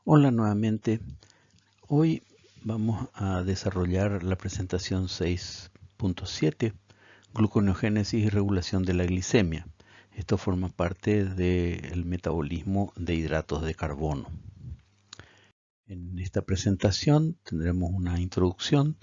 Hola nuevamente. Hoy vamos a desarrollar la presentación 6.7, gluconeogénesis y regulación de la glicemia. Esto forma parte del metabolismo de hidratos de carbono. En esta presentación tendremos una introducción,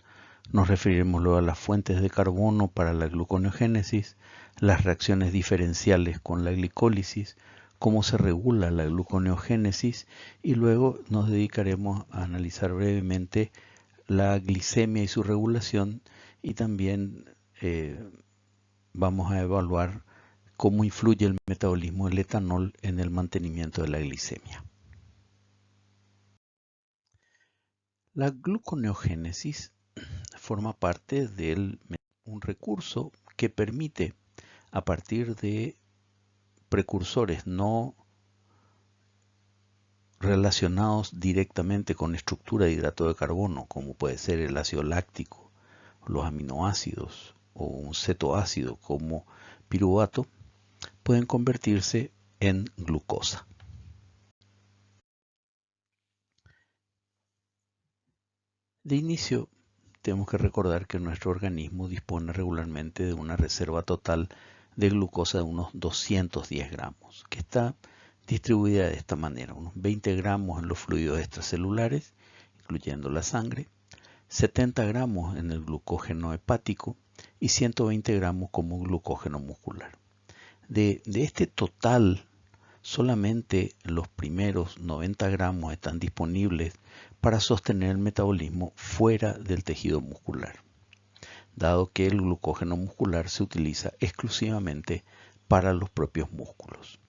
nos referiremos luego a las fuentes de carbono para la gluconeogénesis, las reacciones diferenciales con la glicólisis, cómo se regula la gluconeogénesis y luego nos dedicaremos a analizar brevemente la glicemia y su regulación y también vamos a evaluar cómo influye el metabolismo del etanol en el mantenimiento de la glicemia. La gluconeogénesis forma parte de un recurso que permite, a partir de precursores no relacionados directamente con estructura de hidrato de carbono, como puede ser el ácido láctico, los aminoácidos o un cetoácido como piruvato, pueden convertirse en glucosa. De inicio, tenemos que recordar que nuestro organismo dispone regularmente de una reserva total de glucosa de unos 210 gramos, que está distribuida de esta manera: unos 20 gramos en los fluidos extracelulares, incluyendo la sangre, 70 gramos en el glucógeno hepático y 120 gramos como glucógeno muscular. De este total, solamente los primeros 90 gramos están disponibles para sostener el metabolismo fuera del tejido muscular, dado que el glucógeno muscular se utiliza exclusivamente para los propios músculos.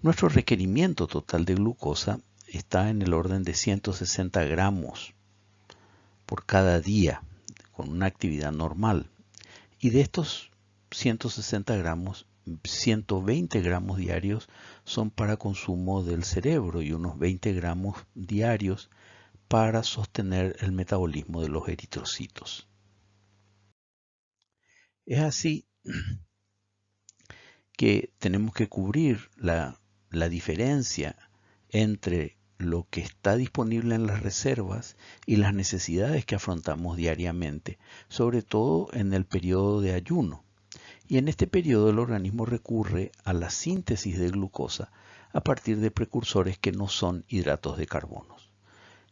Nuestro requerimiento total de glucosa está en el orden de 160 gramos por cada día con una actividad normal. Y de estos 160 gramos, 120 gramos diarios son para consumo del cerebro y unos 20 gramos diarios para sostener el metabolismo de los eritrocitos. Es así que tenemos que cubrir la diferencia entre lo que está disponible en las reservas y las necesidades que afrontamos diariamente, sobre todo en el periodo de ayuno. Y en este periodo el organismo recurre a la síntesis de glucosa a partir de precursores que no son hidratos de carbono.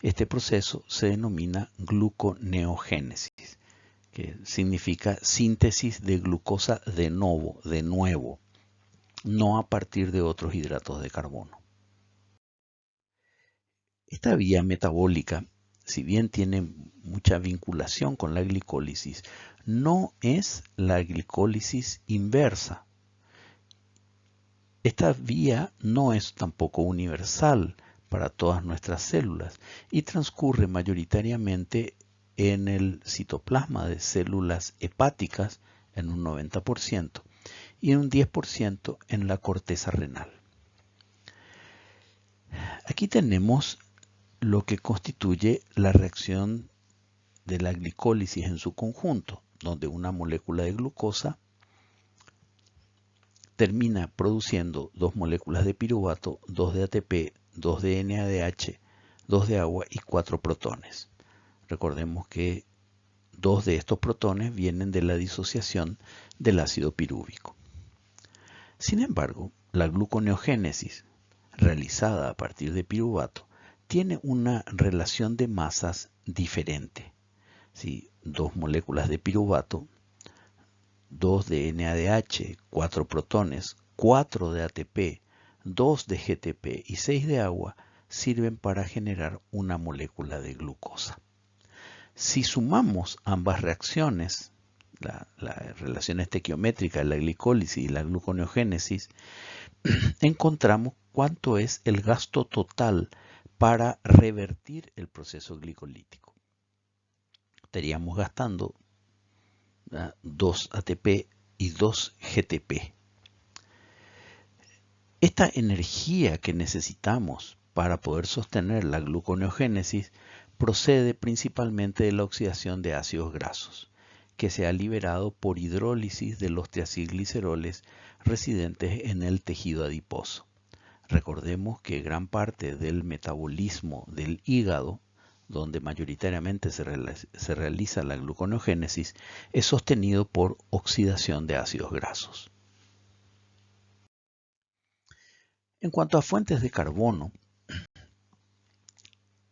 Este proceso se denomina gluconeogénesis, que significa síntesis de glucosa de nuevo, no a partir de otros hidratos de carbono. Esta vía metabólica, si bien tiene mucha vinculación con la glicólisis, no es la glicólisis inversa. Esta vía no es tampoco universal para todas nuestras células y transcurre mayoritariamente en el citoplasma de células hepáticas en un 90% y en un 10% en la corteza renal. Aquí tenemos lo que constituye la reacción de la glicólisis en su conjunto, donde una molécula de glucosa termina produciendo 2 moléculas de piruvato, 2 de ATP, 2 de NADH, 2 de agua y 4 protones. Recordemos que 2 de estos protones vienen de la disociación del ácido pirúvico. Sin embargo, la gluconeogénesis realizada a partir de piruvato tiene una relación de masas diferente. ¿Sí? 2 moléculas de piruvato, 2 de NADH, 4 protones, 4 de ATP, 2 de GTP y 6 de agua sirven para generar una molécula de glucosa. Si sumamos ambas reacciones, la relación estequiométrica de la glicólisis y la gluconeogénesis, encontramos cuánto es el gasto total para revertir el proceso glicolítico. Estaríamos gastando 2 ATP y 2 GTP. Esta energía que necesitamos para poder sostener la gluconeogénesis procede principalmente de la oxidación de ácidos grasos, que se ha liberado por hidrólisis de los triacilgliceroles residentes en el tejido adiposo. Recordemos que gran parte del metabolismo del hígado, donde mayoritariamente se realiza la gluconeogénesis, es sostenido por oxidación de ácidos grasos. En cuanto a fuentes de carbono,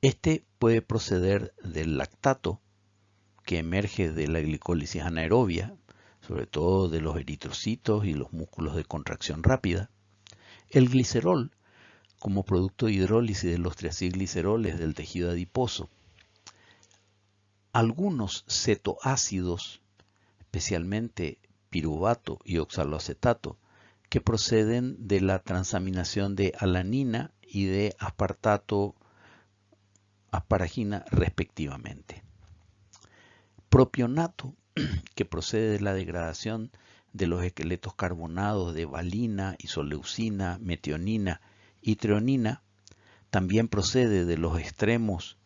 este puede proceder del lactato, que emerge de la glicólisis anaerobia, sobre todo de los eritrocitos y los músculos de contracción rápida. El glicerol, como producto de hidrólisis de los triacilgliceroles del tejido adiposo. Algunos cetoácidos, especialmente piruvato y oxaloacetato, que proceden de la transaminación de alanina y de aspartato asparagina respectivamente. Propionato, que procede de la degradación de los esqueletos carbonados de valina, isoleucina, metionina y treonina, también procede de los extremos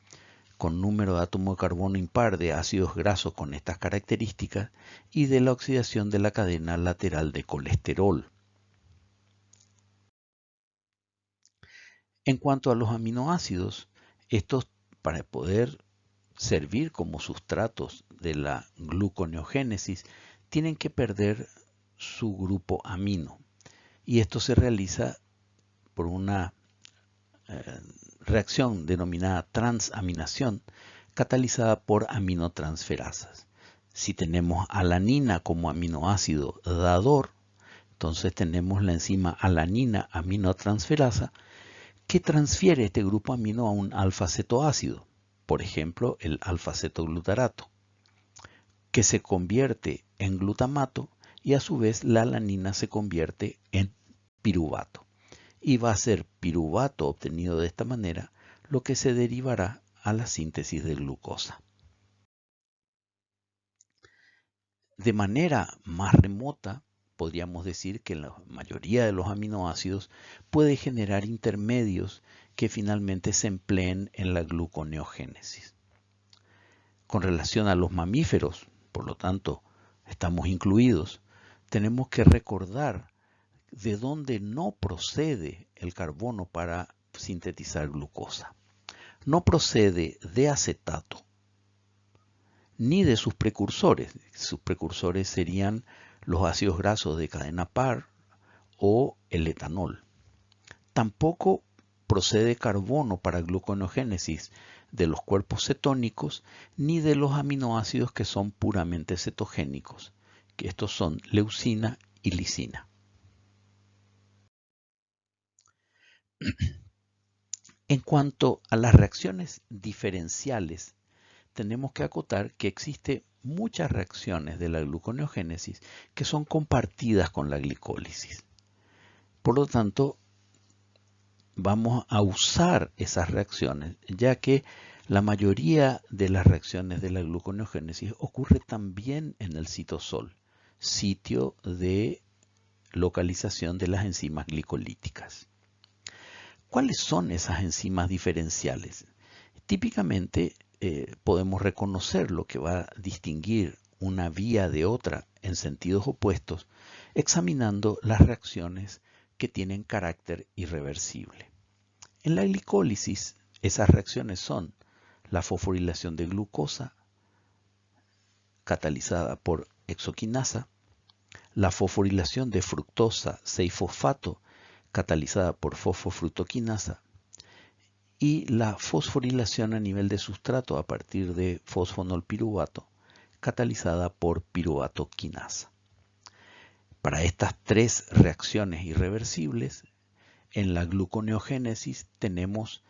con número de átomos de carbono impar de ácidos grasos con estas características y de la oxidación de la cadena lateral de colesterol. En cuanto a los aminoácidos, estos, para poder servir como sustratos de la gluconeogénesis, tienen que perder su grupo amino, y esto se realiza por una reacción denominada transaminación catalizada por aminotransferasas. Si tenemos alanina como aminoácido dador, entonces tenemos la enzima alanina aminotransferasa que transfiere este grupo amino a un alfa-cetoácido, por ejemplo el alfa-cetoglutarato, que se convierte en glutamato y a su vez la alanina se convierte en piruvato. Y va a ser piruvato obtenido de esta manera lo que se derivará a la síntesis de glucosa. De manera más remota, podríamos decir que la mayoría de los aminoácidos puede generar intermedios que finalmente se empleen en la gluconeogénesis. Con relación a los mamíferos, por lo tanto, estamos incluidos, tenemos que recordar de dónde no procede el carbono para sintetizar glucosa. No procede de acetato, ni de sus precursores. Sus precursores serían los ácidos grasos de cadena par o el etanol. Tampoco procede carbono para gluconeogénesis de los cuerpos cetónicos, ni de los aminoácidos que son puramente cetogénicos, que estos son leucina y lisina. En cuanto a las reacciones diferenciales, tenemos que acotar que existen muchas reacciones de la gluconeogénesis que son compartidas con la glicólisis. Por lo tanto, vamos a usar esas reacciones, ya que la mayoría de las reacciones de la gluconeogénesis ocurre también en el citosol, sitio de localización de las enzimas glicolíticas. ¿Cuáles son esas enzimas diferenciales? Típicamente podemos reconocer lo que va a distinguir una vía de otra en sentidos opuestos examinando las reacciones que tienen carácter irreversible. En la glicólisis, esas reacciones son la fosforilación de glucosa catalizada por hexoquinasa, la fosforilación de fructosa 6-fosfato catalizada por fosfofructoquinasa y la fosforilación a nivel de sustrato a partir de fosfonolpiruvato catalizada por piruvatoquinasa. Para estas tres reacciones irreversibles, en la gluconeogénesis tenemos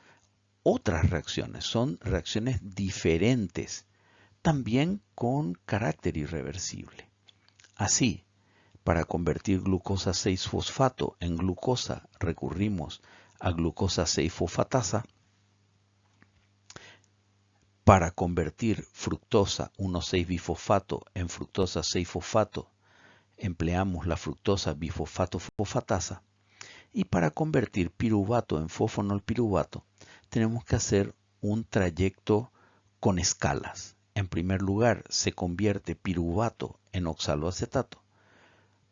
otras reacciones, son reacciones diferentes, también con carácter irreversible. Así, para convertir glucosa 6-fosfato en glucosa recurrimos a glucosa 6-fosfatasa. Para convertir fructosa 1,6-bifosfato en fructosa 6-fosfato empleamos la fructosa bifosfato-fosfatasa. Y para convertir piruvato en fosfonolpiruvato tenemos que hacer un trayecto con escalas. En primer lugar, se convierte piruvato en oxaloacetato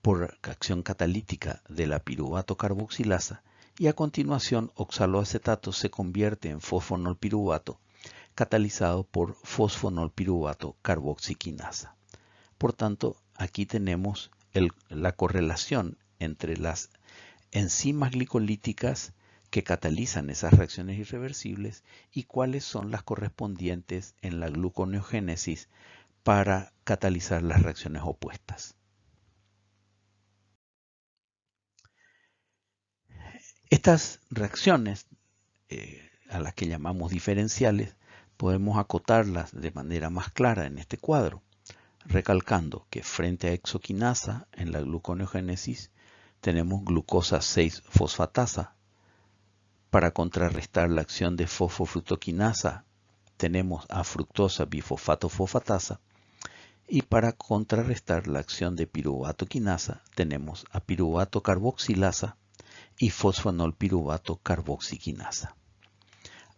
por acción catalítica de la piruvato carboxilasa y a continuación oxaloacetato se convierte en fosfonolpiruvato catalizado por fosfonolpiruvato carboxiquinasa. Por tanto, aquí tenemos la correlación entre las enzimas glicolíticas que catalizan esas reacciones irreversibles y cuáles son las correspondientes en la gluconeogénesis para catalizar las reacciones opuestas. Estas reacciones, a las que llamamos diferenciales, podemos acotarlas de manera más clara en este cuadro, recalcando que frente a exoquinasa en la gluconeogénesis tenemos glucosa 6-fosfatasa. Para contrarrestar la acción de fosfofructoquinasa tenemos a fructosa bifosfato-fosfatasa. Y para contrarrestar la acción de piruvato-quinasa tenemos a piruvato-carboxilasa y fosfonolpiruvato-carboxiquinasa.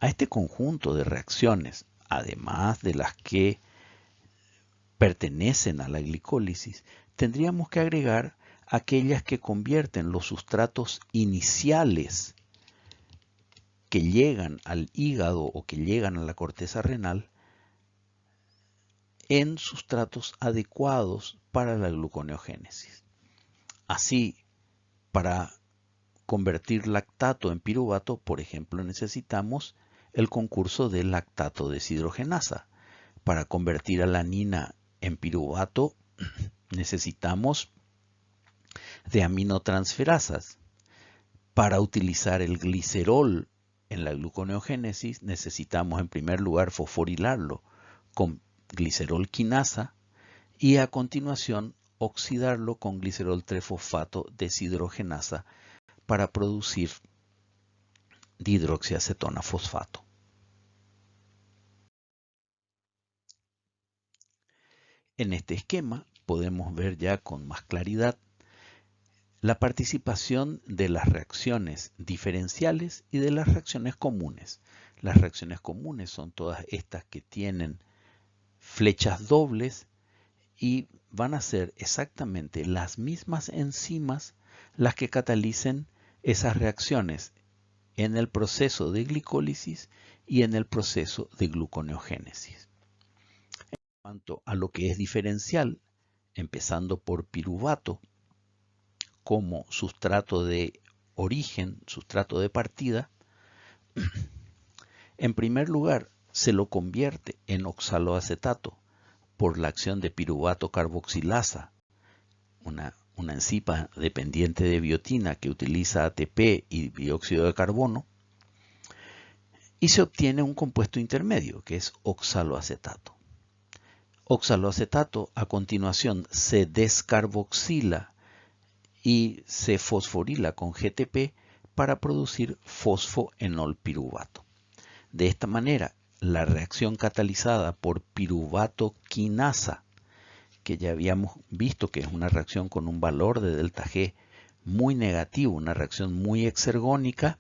A este conjunto de reacciones, además de las que pertenecen a la glicólisis, tendríamos que agregar aquellas que convierten los sustratos iniciales que llegan al hígado o que llegan a la corteza renal en sustratos adecuados para la gluconeogénesis. Así, para convertir lactato en piruvato, por ejemplo, necesitamos el concurso de lactato deshidrogenasa. Para convertir alanina en piruvato, necesitamos de aminotransferasas. Para utilizar el glicerol en la gluconeogénesis, necesitamos en primer lugar fosforilarlo con glicerol quinasa y a continuación oxidarlo con glicerol 3-fosfato deshidrogenasa para producir dihidroxiacetona fosfato. En este esquema podemos ver ya con más claridad la participación de las reacciones diferenciales y de las reacciones comunes. Las reacciones comunes son todas estas que tienen flechas dobles y van a ser exactamente las mismas enzimas las que catalicen esas reacciones en el proceso de glicólisis y en el proceso de gluconeogénesis. En cuanto a lo que es diferencial, empezando por piruvato como sustrato de origen, sustrato de partida, en primer lugar se lo convierte en oxaloacetato por la acción de piruvato carboxilasa, una enzima dependiente de biotina que utiliza ATP y dióxido de carbono, y se obtiene un compuesto intermedio que es oxaloacetato. Oxaloacetato a continuación se descarboxila y se fosforila con GTP para producir fosfoenolpiruvato. De esta manera, la reacción catalizada por piruvato quinasa, que ya habíamos visto que es una reacción con un valor de delta G muy negativo, una reacción muy exergónica,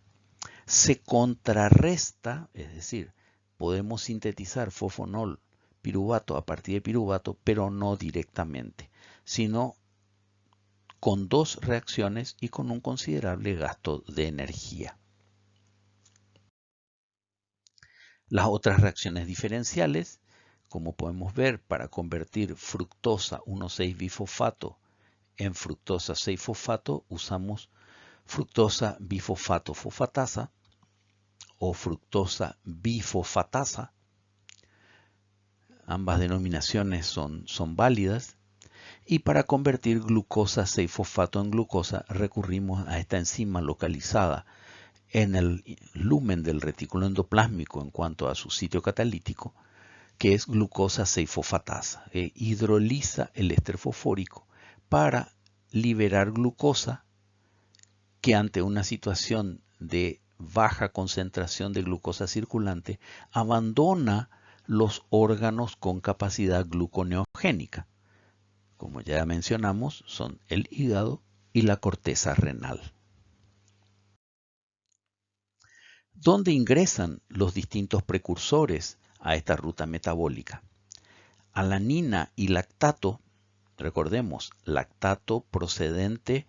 se contrarresta, es decir, podemos sintetizar fosfonol piruvato a partir de piruvato, pero no directamente, sino con dos reacciones y con un considerable gasto de energía. Las otras reacciones diferenciales, como podemos ver, para convertir fructosa 1,6-bifosfato en fructosa 6-fosfato, usamos fructosa bifosfato-fosfatasa o fructosa bifosfatasa. Ambas denominaciones son válidas. Y para convertir glucosa 6-fosfato en glucosa, recurrimos a esta enzima localizada en el lumen del retículo endoplásmico en cuanto a su sitio catalítico, que es glucosa 6-fosfatasa, que hidroliza el éster fosfórico para liberar glucosa que ante una situación de baja concentración de glucosa circulante abandona los órganos con capacidad gluconeogénica. Como ya mencionamos, son el hígado y la corteza renal. ¿Dónde ingresan los distintos precursores a esta ruta metabólica? Alanina y lactato, recordemos, lactato procedente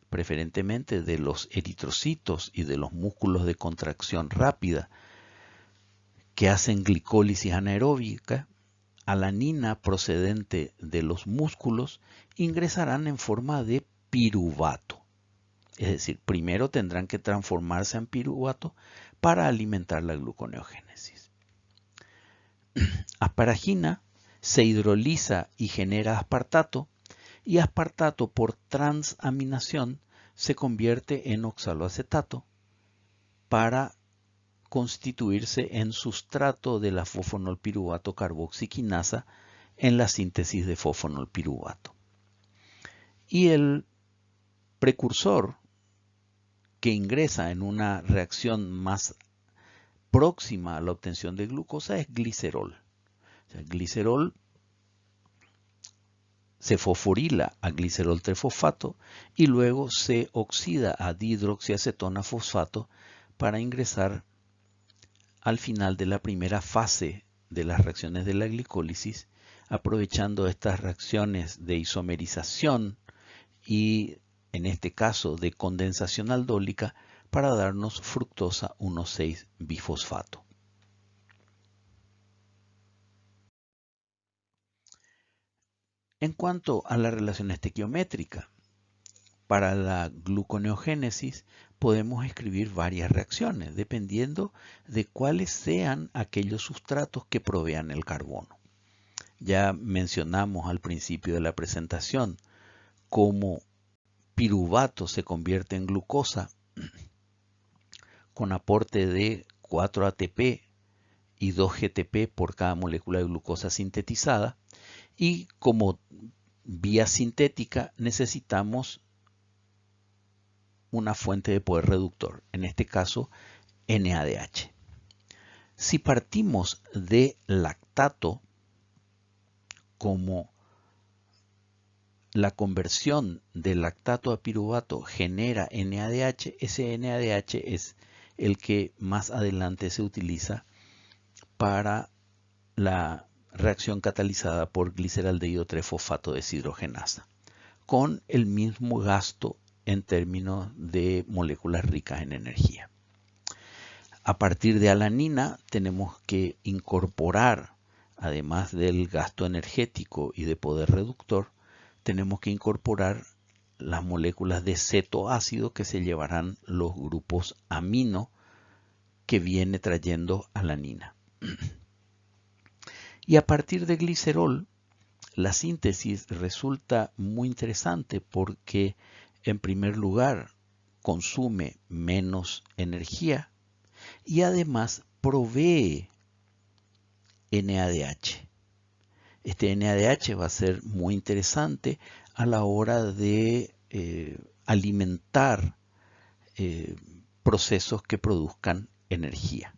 preferentemente de los eritrocitos y de los músculos de contracción rápida que hacen glicólisis anaeróbica, alanina procedente de los músculos ingresarán en forma de piruvato. Es decir, primero tendrán que transformarse en piruvato para alimentar la gluconeogénesis. Asparagina se hidroliza y genera aspartato, y aspartato por transaminación se convierte en oxaloacetato para constituirse en sustrato de la fosfonolpiruvato carboxiquinasa en la síntesis de fosfonolpiruvato. Y el precursor que ingresa en una reacción más próxima a la obtención de glucosa es glicerol. O sea, el glicerol se fosforila a glicerol trifosfato y luego se oxida a dihidroxiacetona fosfato para ingresar al final de la primera fase de las reacciones de la glicólisis, aprovechando estas reacciones de isomerización y, en este caso, de condensación aldólica para darnos fructosa 1,6-bifosfato. En cuanto a la relación estequiométrica, para la gluconeogénesis podemos escribir varias reacciones dependiendo de cuáles sean aquellos sustratos que provean el carbono. Ya mencionamos al principio de la presentación cómo piruvato se convierte en glucosa con aporte de 4 ATP y 2 GTP por cada molécula de glucosa sintetizada, y como vía sintética necesitamos una fuente de poder reductor, en este caso NADH. Si partimos de lactato, como la conversión de lactato a piruvato genera NADH, ese NADH es el que más adelante se utiliza para la reacción catalizada por gliceraldehído 3-fosfato deshidrogenasa, con el mismo gasto en términos de moléculas ricas en energía. A partir de alanina tenemos que incorporar, además del gasto energético y de poder reductor, tenemos que incorporar las moléculas de cetoácido que se llevarán los grupos amino que viene trayendo alanina. Y a partir de glicerol, la síntesis resulta muy interesante porque, en primer lugar, consume menos energía y además provee NADH. Este NADH va a ser muy interesante a la hora de alimentar procesos que produzcan energía.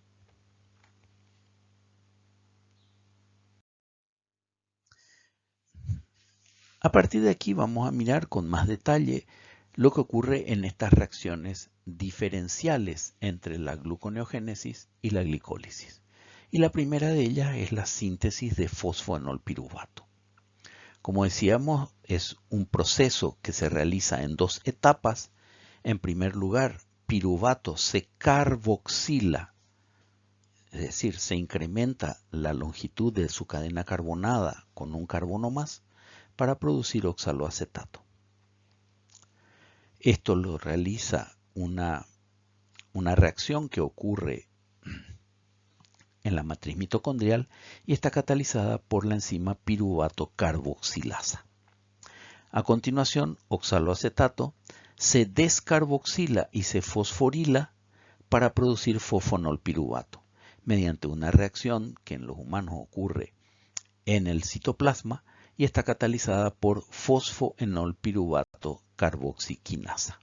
A partir de aquí vamos a mirar con más detalle lo que ocurre en estas reacciones diferenciales entre la gluconeogénesis y la glicólisis. Y la primera de ellas es la síntesis de fosfoenolpiruvato. Como decíamos, es un proceso que se realiza en dos etapas. En primer lugar, piruvato se carboxila, es decir, se incrementa la longitud de su cadena carbonada con un carbono más para producir oxaloacetato. Esto lo realiza una reacción que ocurre en la matriz mitocondrial y está catalizada por la enzima piruvato carboxilasa. A continuación, oxaloacetato se descarboxila y se fosforila para producir fosfonolpiruvato, mediante una reacción que en los humanos ocurre en el citoplasma y está catalizada por fosfoenolpiruvato carboxiquinasa.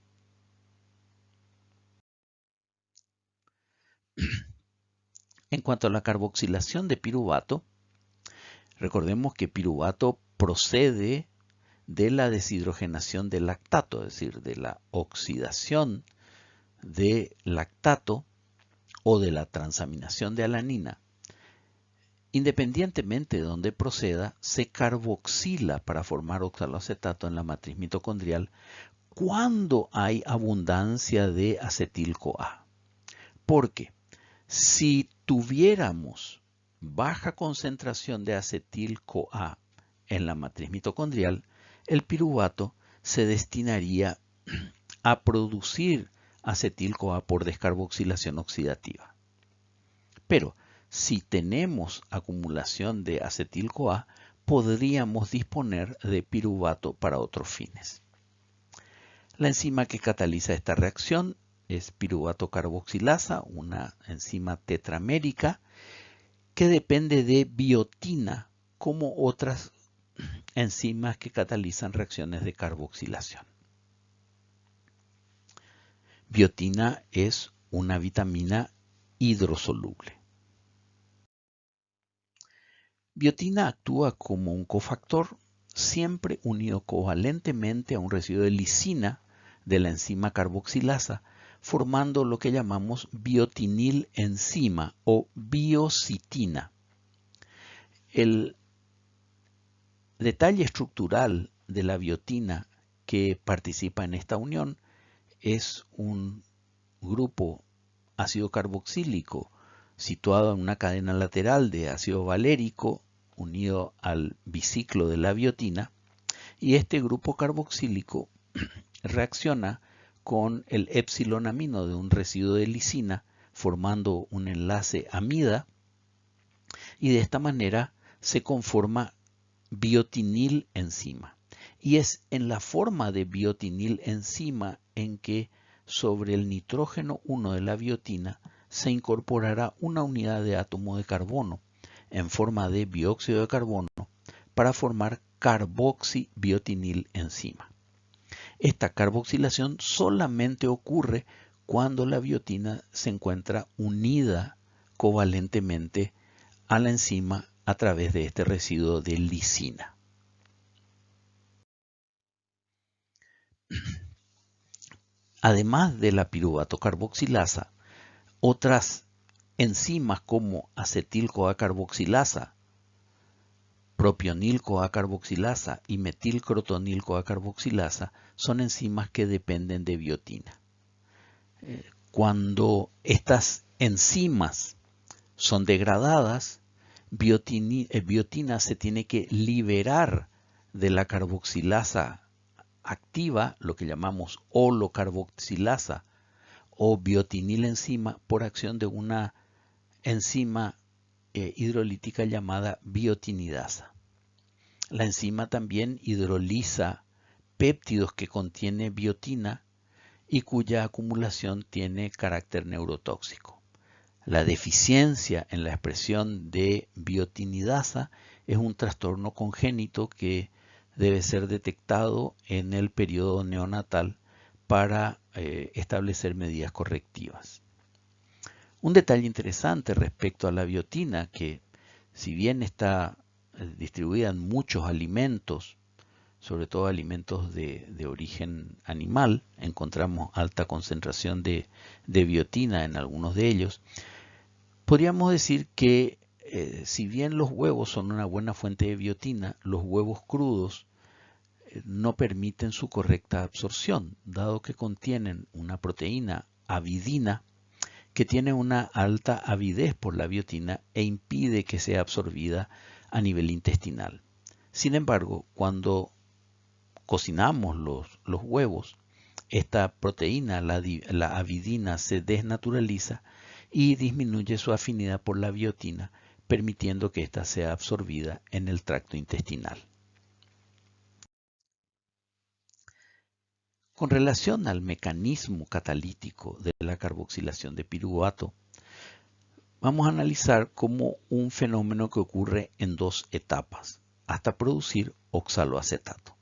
En cuanto a la carboxilación de piruvato, recordemos que piruvato procede de la deshidrogenación del lactato, es decir, de la oxidación de lactato o de la transaminación de alanina. Independientemente de donde proceda, se carboxila para formar oxaloacetato en la matriz mitocondrial cuando hay abundancia de acetil-CoA. Porque si tuviéramos baja concentración de acetil-CoA en la matriz mitocondrial, el piruvato se destinaría a producir acetil-CoA por descarboxilación oxidativa. Pero si tenemos acumulación de acetil-CoA, podríamos disponer de piruvato para otros fines. La enzima que cataliza esta reacción es piruvato carboxilasa, una enzima tetramérica que depende de biotina, como otras enzimas que catalizan reacciones de carboxilación. Biotina es una vitamina hidrosoluble. Biotina actúa como un cofactor siempre unido covalentemente a un residuo de lisina de la enzima carboxilasa, formando lo que llamamos biotinilenzima o biocitina. El detalle estructural de la biotina que participa en esta unión es un grupo ácido carboxílico situado en una cadena lateral de ácido valérico unido al biciclo de la biotina, y este grupo carboxílico reacciona con el epsilonamino de un residuo de lisina formando un enlace amida, y de esta manera se conforma biotinilenzima. Y es en la forma de biotinilenzima en que sobre el nitrógeno 1 de la biotina se incorporará una unidad de átomo de carbono en forma de dióxido de carbono para formar carboxibiotinilenzima. Esta carboxilación solamente ocurre cuando la biotina se encuentra unida covalentemente a la enzima a través de este residuo de lisina. Además de la piruvato carboxilasa, otras enzimas como acetil-CoA carboxilasa, propionil-CoA carboxilasa y metilcrotonil-CoA carboxilasa son enzimas que dependen de biotina. Cuando estas enzimas son degradadas, biotina se tiene que liberar de la carboxilasa activa, lo que llamamos holocarboxilasa o biotinilenzima, por acción de una enzima hidrolítica llamada biotinidasa. La enzima también hidroliza péptidos que contienen biotina y cuya acumulación tiene carácter neurotóxico. La deficiencia en la expresión de biotinidasa es un trastorno congénito que debe ser detectado en el periodo neonatal para establecer medidas correctivas. Un detalle interesante respecto a la biotina, que si bien está distribuida en muchos alimentos, sobre todo alimentos de origen animal, encontramos alta concentración de biotina en algunos de ellos, podríamos decir que si bien los huevos son una buena fuente de biotina, los huevos crudos no permiten su correcta absorción, dado que contienen una proteína avidina que tiene una alta avidez por la biotina e impide que sea absorbida a nivel intestinal. Sin embargo, cuando cocinamos los huevos, esta proteína, la avidina, se desnaturaliza y disminuye su afinidad por la biotina, permitiendo que ésta sea absorbida en el tracto intestinal. Con relación al mecanismo catalítico de la carboxilación de piruvato, vamos a analizar como un fenómeno que ocurre en dos etapas, hasta producir oxaloacetato.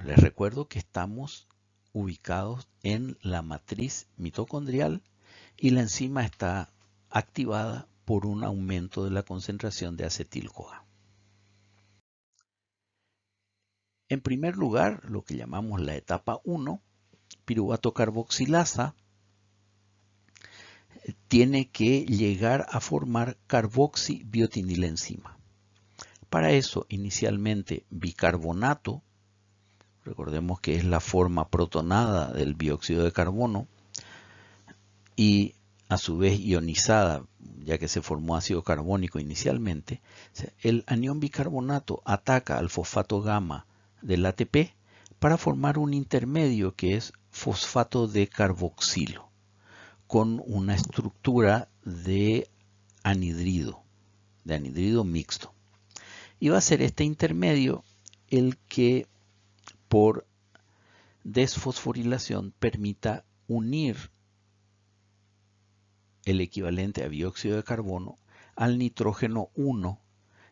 Les recuerdo que estamos ubicados en la matriz mitocondrial y la enzima está activada por un aumento de la concentración de acetil-CoA. En primer lugar, lo que llamamos la etapa 1, piruvato carboxilasa tiene que llegar a formar carboxibiotinilenzima. Para eso, inicialmente bicarbonato recordemos que es la forma protonada del dióxido de carbono, y a su vez ionizada, ya que se formó ácido carbónico inicialmente, el anión bicarbonato ataca al fosfato gamma del ATP para formar un intermedio que es fosfato de carboxilo, con una estructura de anhidrido mixto. Y va a ser este intermedio el que por desfosforilación permita unir el equivalente a dióxido de carbono al nitrógeno 1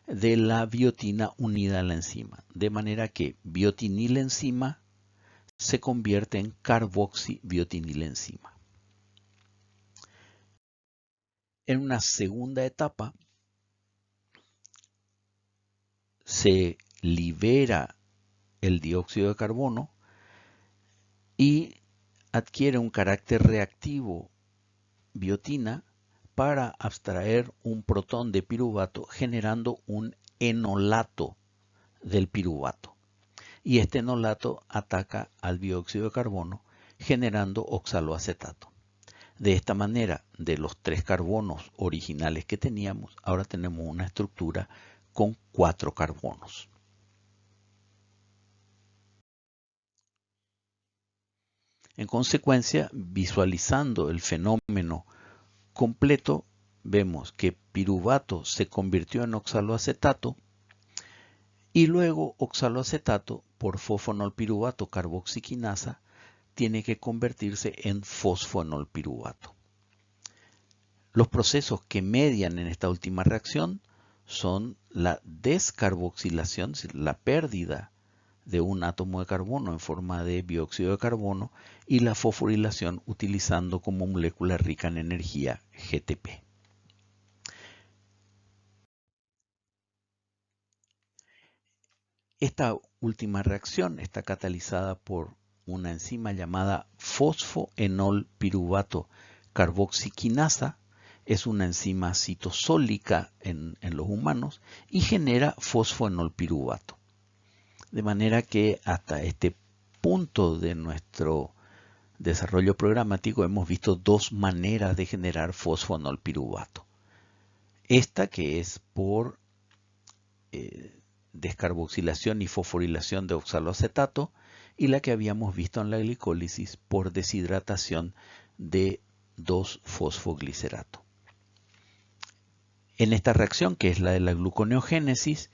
de la biotina unida a la enzima, de manera que biotinilenzima se convierte en carboxibiotinilenzima. En una segunda etapa se libera el dióxido de carbono y adquiere un carácter reactivo biotina para abstraer un protón de piruvato, generando un enolato del piruvato. Y este enolato ataca al dióxido de carbono, generando oxaloacetato. De esta manera, de los 3 carbonos originales que teníamos, ahora tenemos una estructura con 4 carbonos. En consecuencia, visualizando el fenómeno completo, vemos que piruvato se convirtió en oxaloacetato y luego oxaloacetato por fosfonolpiruvato carboxiquinasa tiene que convertirse en fosfonolpiruvato. Los procesos que median en esta última reacción son la descarboxilación, es decir, la pérdida de un átomo de carbono en forma de dióxido de carbono, y la fosforilación utilizando como molécula rica en energía GTP. Esta última reacción está catalizada por una enzima llamada fosfoenolpiruvato carboxiquinasa. Es una enzima citosólica en los humanos y genera fosfoenolpiruvato. De manera que hasta este punto de nuestro desarrollo programático hemos visto 2 maneras de generar fosfoenolpiruvato. Esta que es por descarboxilación y fosforilación de oxaloacetato, y la que habíamos visto en la glicólisis por deshidratación de 2-fosfoglicerato. En esta reacción, que es la de la gluconeogénesis,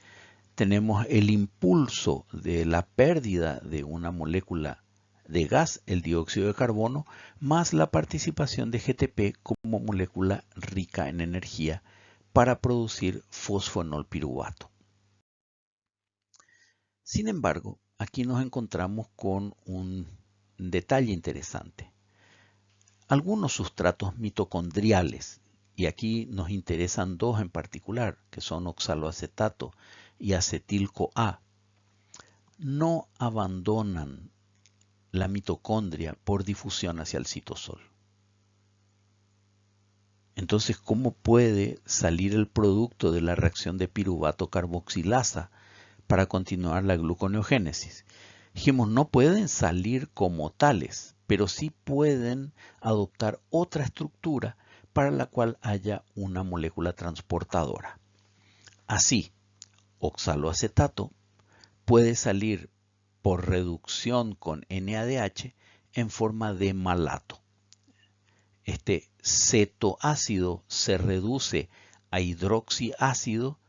tenemos el impulso de la pérdida de una molécula de gas, el dióxido de carbono, más la participación de GTP como molécula rica en energía para producir fosfoenolpiruvato. Sin embargo, aquí nos encontramos con un detalle interesante. Algunos sustratos mitocondriales, y aquí nos interesan 2 en particular, que son oxaloacetato y acetil-CoA, no abandonan la mitocondria por difusión hacia el citosol. Entonces, ¿cómo puede salir el producto de la reacción de piruvato carboxilasa para continuar la gluconeogénesis? Dijimos, no pueden salir como tales, pero sí pueden adoptar otra estructura para la cual haya una molécula transportadora. Así, oxaloacetato puede salir por reducción con NADH en forma de malato. Este cetoácido se reduce a hidroxiácido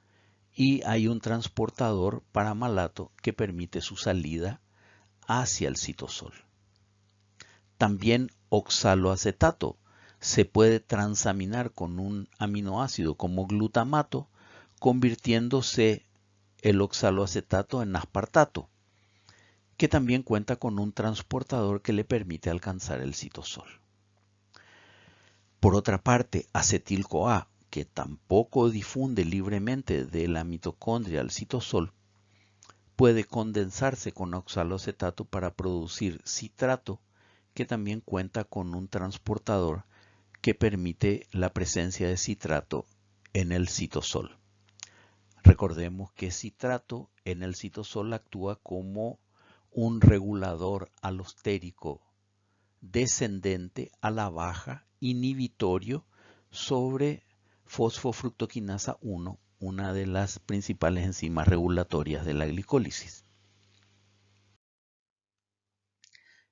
y hay un transportador para malato que permite su salida hacia el citosol. También oxaloacetato se puede transaminar con un aminoácido como glutamato, convirtiéndose el oxaloacetato en aspartato, que también cuenta con un transportador que le permite alcanzar el citosol. Por otra parte, acetil-CoA, que tampoco difunde libremente de la mitocondria al citosol, puede condensarse con oxaloacetato para producir citrato, que también cuenta con un transportador que permite la presencia de citrato en el citosol. Recordemos que citrato en el citosol actúa como un regulador alostérico descendente a la baja, inhibitorio sobre fosfofructoquinasa 1, una de las principales enzimas regulatorias de la glicólisis.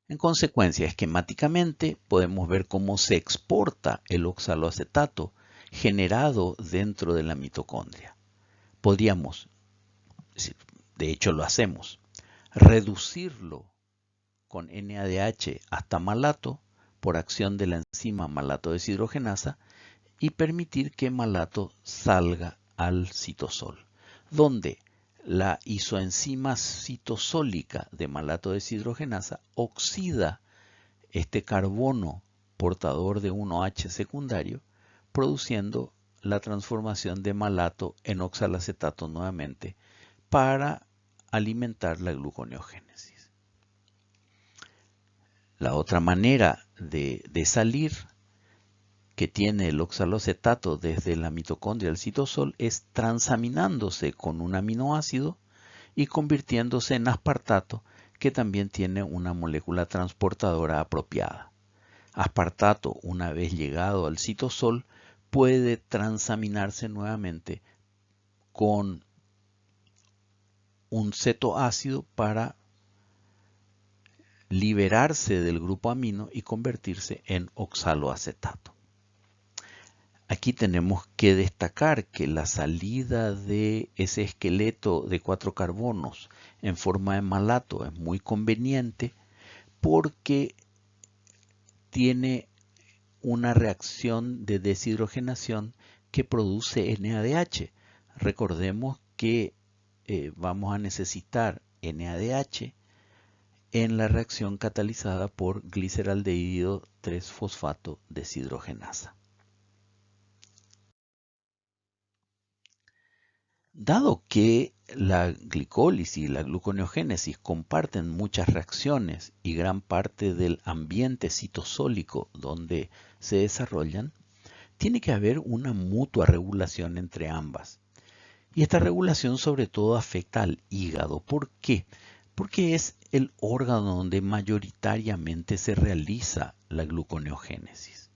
En consecuencia, esquemáticamente podemos ver cómo se exporta el oxaloacetato generado dentro de la mitocondria. Podríamos, de hecho lo hacemos, reducirlo con NADH hasta malato por acción de la enzima malato deshidrogenasa y permitir que malato salga al citosol, donde la isoenzima citosólica de malato deshidrogenasa oxida este carbono portador de 1H secundario, produciendo la transformación de malato en oxalacetato nuevamente para alimentar la gluconeogénesis. La otra manera de salir que tiene el oxaloacetato desde la mitocondria al citosol es transaminándose con un aminoácido y convirtiéndose en aspartato, que también tiene una molécula transportadora apropiada. Aspartato, una vez llegado al citosol, puede transaminarse nuevamente con un cetoácido para liberarse del grupo amino y convertirse en oxaloacetato. Aquí tenemos que destacar que la salida de ese esqueleto de 4 carbonos en forma de malato es muy conveniente porque tiene una reacción de deshidrogenación que produce NADH. Recordemos que vamos a necesitar NADH en la reacción catalizada por gliceraldehído 3-fosfato deshidrogenasa. Dado que la glicólisis y la gluconeogénesis comparten muchas reacciones y gran parte del ambiente citosólico donde se desarrollan, tiene que haber una mutua regulación entre ambas. Y esta regulación sobre todo afecta al hígado. ¿Por qué? Porque es el órgano donde mayoritariamente se realiza la gluconeogénesis.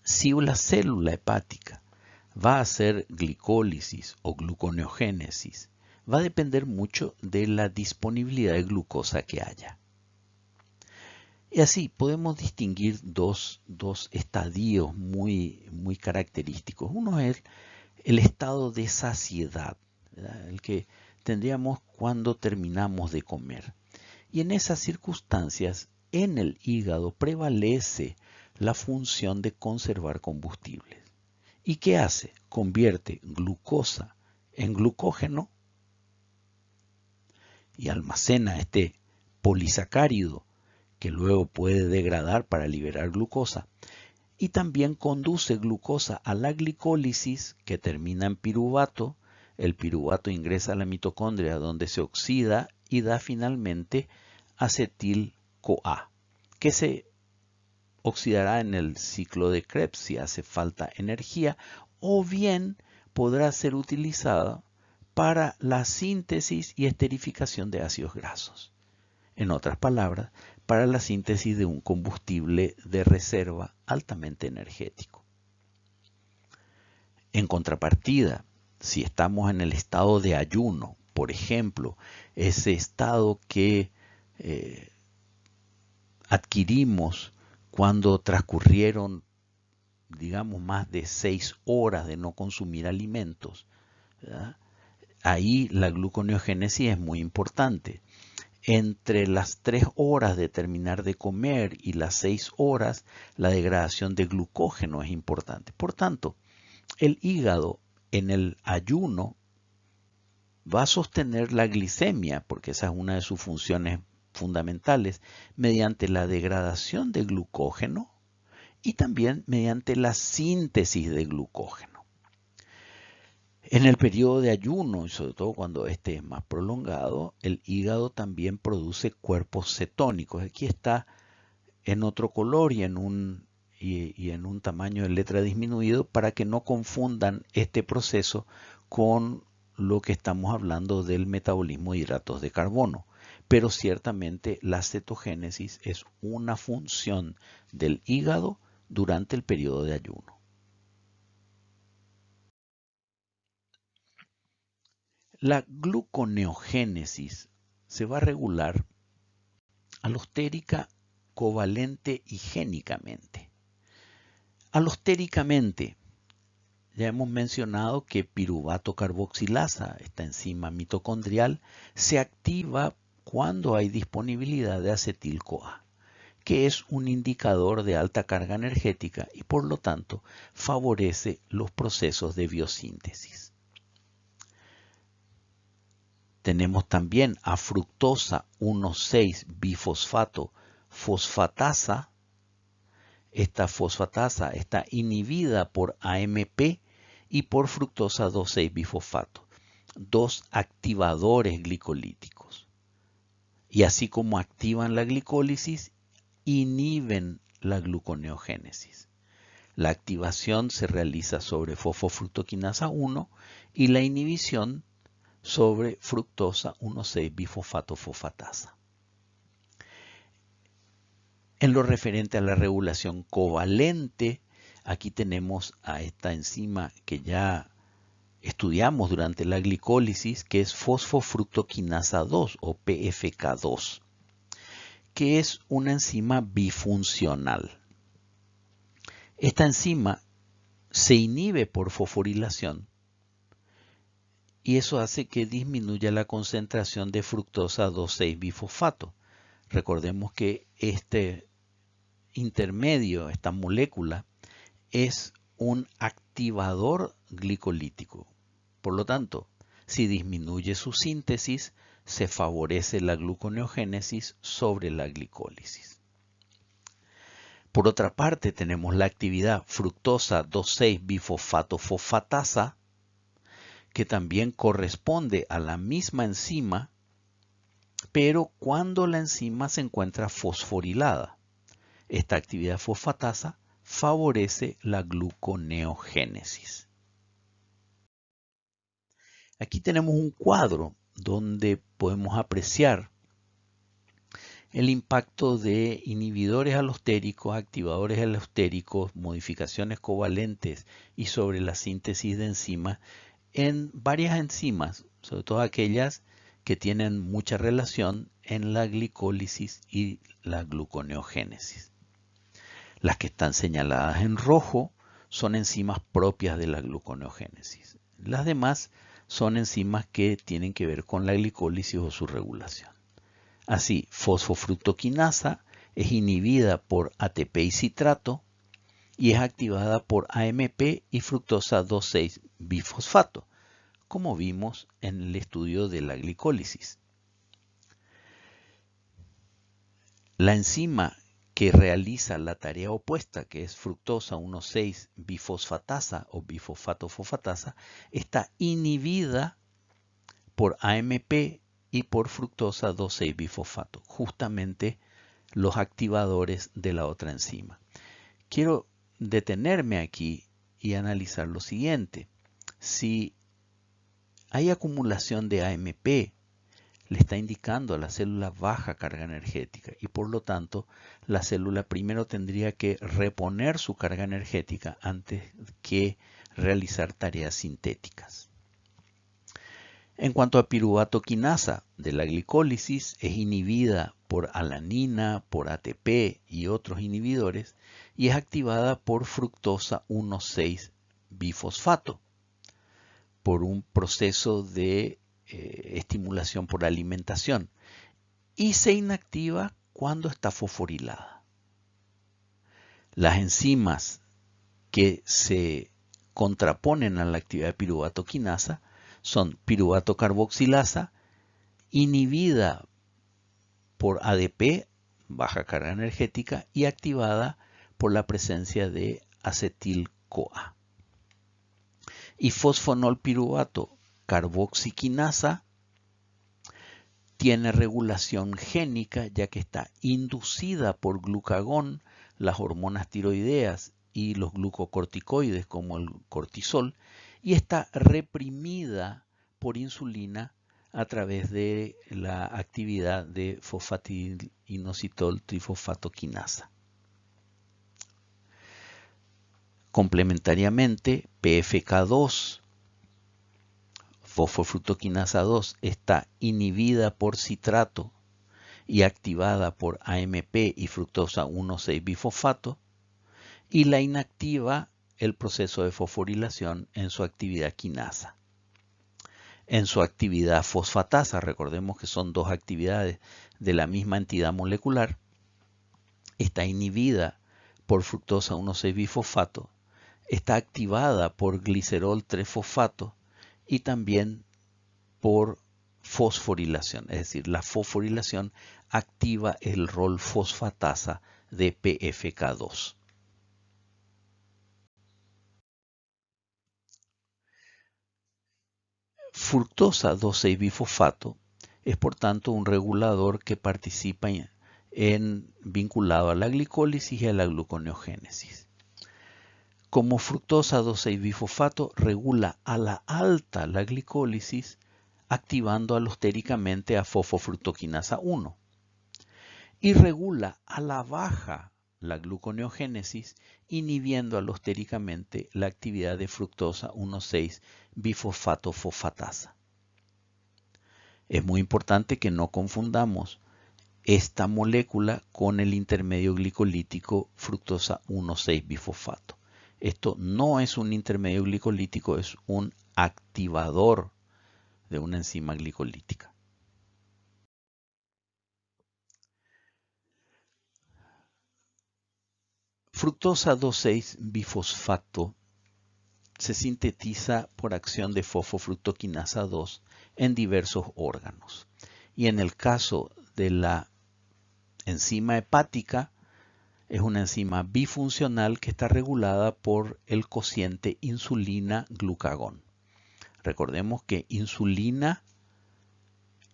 Si la célula hepática va a hacer glicólisis o gluconeogénesis, va a depender mucho de la disponibilidad de glucosa que haya. Y así podemos distinguir dos estadios muy característicos. Uno es el estado de saciedad, ¿verdad? El que tendríamos cuando terminamos de comer. Y en esas circunstancias, en el hígado prevalece la función de conservar combustibles. ¿Y qué hace? Convierte glucosa en glucógeno y almacena este polisacárido que luego puede degradar para liberar glucosa. Y también conduce glucosa a la glicólisis que termina en piruvato. El piruvato ingresa a la mitocondria donde se oxida y da finalmente acetil-CoA, que se oxidará en el ciclo de Krebs si hace falta energía, o bien podrá ser utilizada para la síntesis y esterificación de ácidos grasos. En otras palabras, para la síntesis de un combustible de reserva altamente energético. En contrapartida, si estamos en el estado de ayuno, por ejemplo, ese estado que adquirimos cuando transcurrieron, digamos, más de 6 horas de no consumir alimentos, ¿verdad? Ahí la gluconeogénesis es muy importante. Entre las 3 horas de terminar de comer y las 6 horas, la degradación de glucógeno es importante. Por tanto, el hígado en el ayuno va a sostener la glicemia, porque esa es una de sus funciones fundamentales, mediante la degradación de glucógeno y también mediante la síntesis de glucógeno. En el periodo de ayuno, y sobre todo cuando este es más prolongado, el hígado también produce cuerpos cetónicos. Aquí está en otro color y en un tamaño de letra disminuido para que no confundan este proceso con lo que estamos hablando del metabolismo de hidratos de carbono. Pero ciertamente la cetogénesis es una función del hígado durante el periodo de ayuno. La gluconeogénesis se va a regular alostérica, covalente y génicamente. Alostéricamente, ya hemos mencionado que piruvato carboxilasa, esta enzima mitocondrial, se activa cuando hay disponibilidad de acetil-CoA, que es un indicador de alta carga energética y por lo tanto favorece los procesos de biosíntesis. Tenemos también a fructosa 1,6-bifosfato fosfatasa. Esta fosfatasa está inhibida por AMP y por fructosa 2,6-bifosfato, dos activadores glicolíticos. Y así como activan la glicólisis, inhiben la gluconeogénesis. La activación se realiza sobre fosfofructoquinasa 1 y la inhibición sobre fructosa 1,6-bifosfato fosfatasa. En lo referente a la regulación covalente, aquí tenemos a esta enzima que ya estudiamos durante la glicólisis, que es fosfofructoquinasa 2 o PFK2, que es una enzima bifuncional. Esta enzima se inhibe por fosforilación y eso hace que disminuya la concentración de fructosa 2,6-bifosfato. Recordemos que este intermedio, esta molécula, es un activador glicolítico. Por lo tanto, si disminuye su síntesis, se favorece la gluconeogénesis sobre la glicólisis. Por otra parte, tenemos la actividad fructosa 2,6-bifosfato fosfatasa, que también corresponde a la misma enzima, pero cuando la enzima se encuentra fosforilada. Esta actividad fosfatasa favorece la gluconeogénesis. Aquí tenemos un cuadro donde podemos apreciar el impacto de inhibidores alostéricos, activadores alostéricos, modificaciones covalentes y sobre la síntesis de enzimas en varias enzimas, sobre todo aquellas que tienen mucha relación en la glicólisis y la gluconeogénesis. Las que están señaladas en rojo son enzimas propias de la gluconeogénesis. Las demás son enzimas que tienen que ver con la glicólisis o su regulación. Así, fosfofructoquinasa es inhibida por ATP y citrato y es activada por AMP y fructosa 2,6-bifosfato, como vimos en el estudio de la glicólisis. La enzima que realiza la tarea opuesta, que es fructosa 1,6-bifosfatasa o bifosfato-fosfatasa, está inhibida por AMP y por fructosa 2,6-bifosfato, justamente los activadores de la otra enzima. Quiero detenerme aquí y analizar lo siguiente. Si hay acumulación de AMP, le está indicando a la célula baja carga energética y por lo tanto la célula primero tendría que reponer su carga energética antes que realizar tareas sintéticas. En cuanto a piruvato quinasa de la glicólisis, es inhibida por alanina, por ATP y otros inhibidores y es activada por fructosa 1,6-bifosfato por un proceso de estimulación por alimentación y se inactiva cuando está fosforilada. Las enzimas que se contraponen a la actividad de piruvato quinasa son piruvato carboxilasa, inhibida por ADP, baja carga energética, y activada por la presencia de acetil-CoA. Y fosfonolpiruvato carboxiquinasa tiene regulación génica ya que está inducida por glucagón, las hormonas tiroideas y los glucocorticoides como el cortisol, y está reprimida por insulina a través de la actividad de fosfatinoinositol trifosfatoquinasa. Complementariamente, PFK2, fosfofructoquinasa 2, está inhibida por citrato y activada por AMP y fructosa 1,6-bifosfato, y la inactiva el proceso de fosforilación en su actividad quinasa. En su actividad fosfatasa, recordemos que son dos actividades de la misma entidad molecular, está inhibida por fructosa 1,6-bifosfato, está activada por glicerol 3-fosfato y también por fosforilación, es decir, la fosforilación activa el rol fosfatasa de PFK2. Fructosa 2,6-bifosfato es por tanto un regulador que participa vinculado a la glicólisis y a la gluconeogénesis. Como fructosa 2,6-bifosfato regula a la alta la glicólisis, activando alostéricamente a fosfofructoquinasa 1, y regula a la baja la gluconeogénesis, inhibiendo alostéricamente la actividad de fructosa 1,6-bifosfato-fosfatasa. Es muy importante que no confundamos esta molécula con el intermedio glicolítico fructosa 1,6-bifosfato. Esto no es un intermedio glicolítico, es un activador de una enzima glicolítica. Fructosa 2,6-bifosfato se sintetiza por acción de fosfofructoquinasa 2 en diversos órganos. Y en el caso de la enzima hepática, es una enzima bifuncional que está regulada por el cociente insulina-glucagón. Recordemos que insulina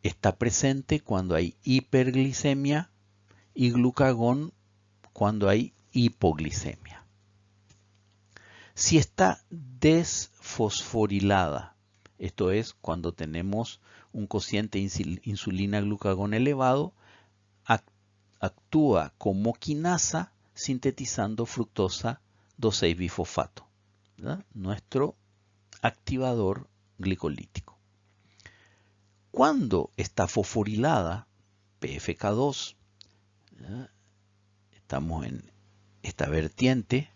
está presente cuando hay hiperglicemia y glucagón cuando hay hipoglicemia. Si está desfosforilada, esto es cuando tenemos un cociente insulina-glucagón elevado, actúa como quinasa sintetizando fructosa 2,6-bifosfato, nuestro activador glicolítico. Cuando está fosforilada, PFK2, estamos en esta vertiente,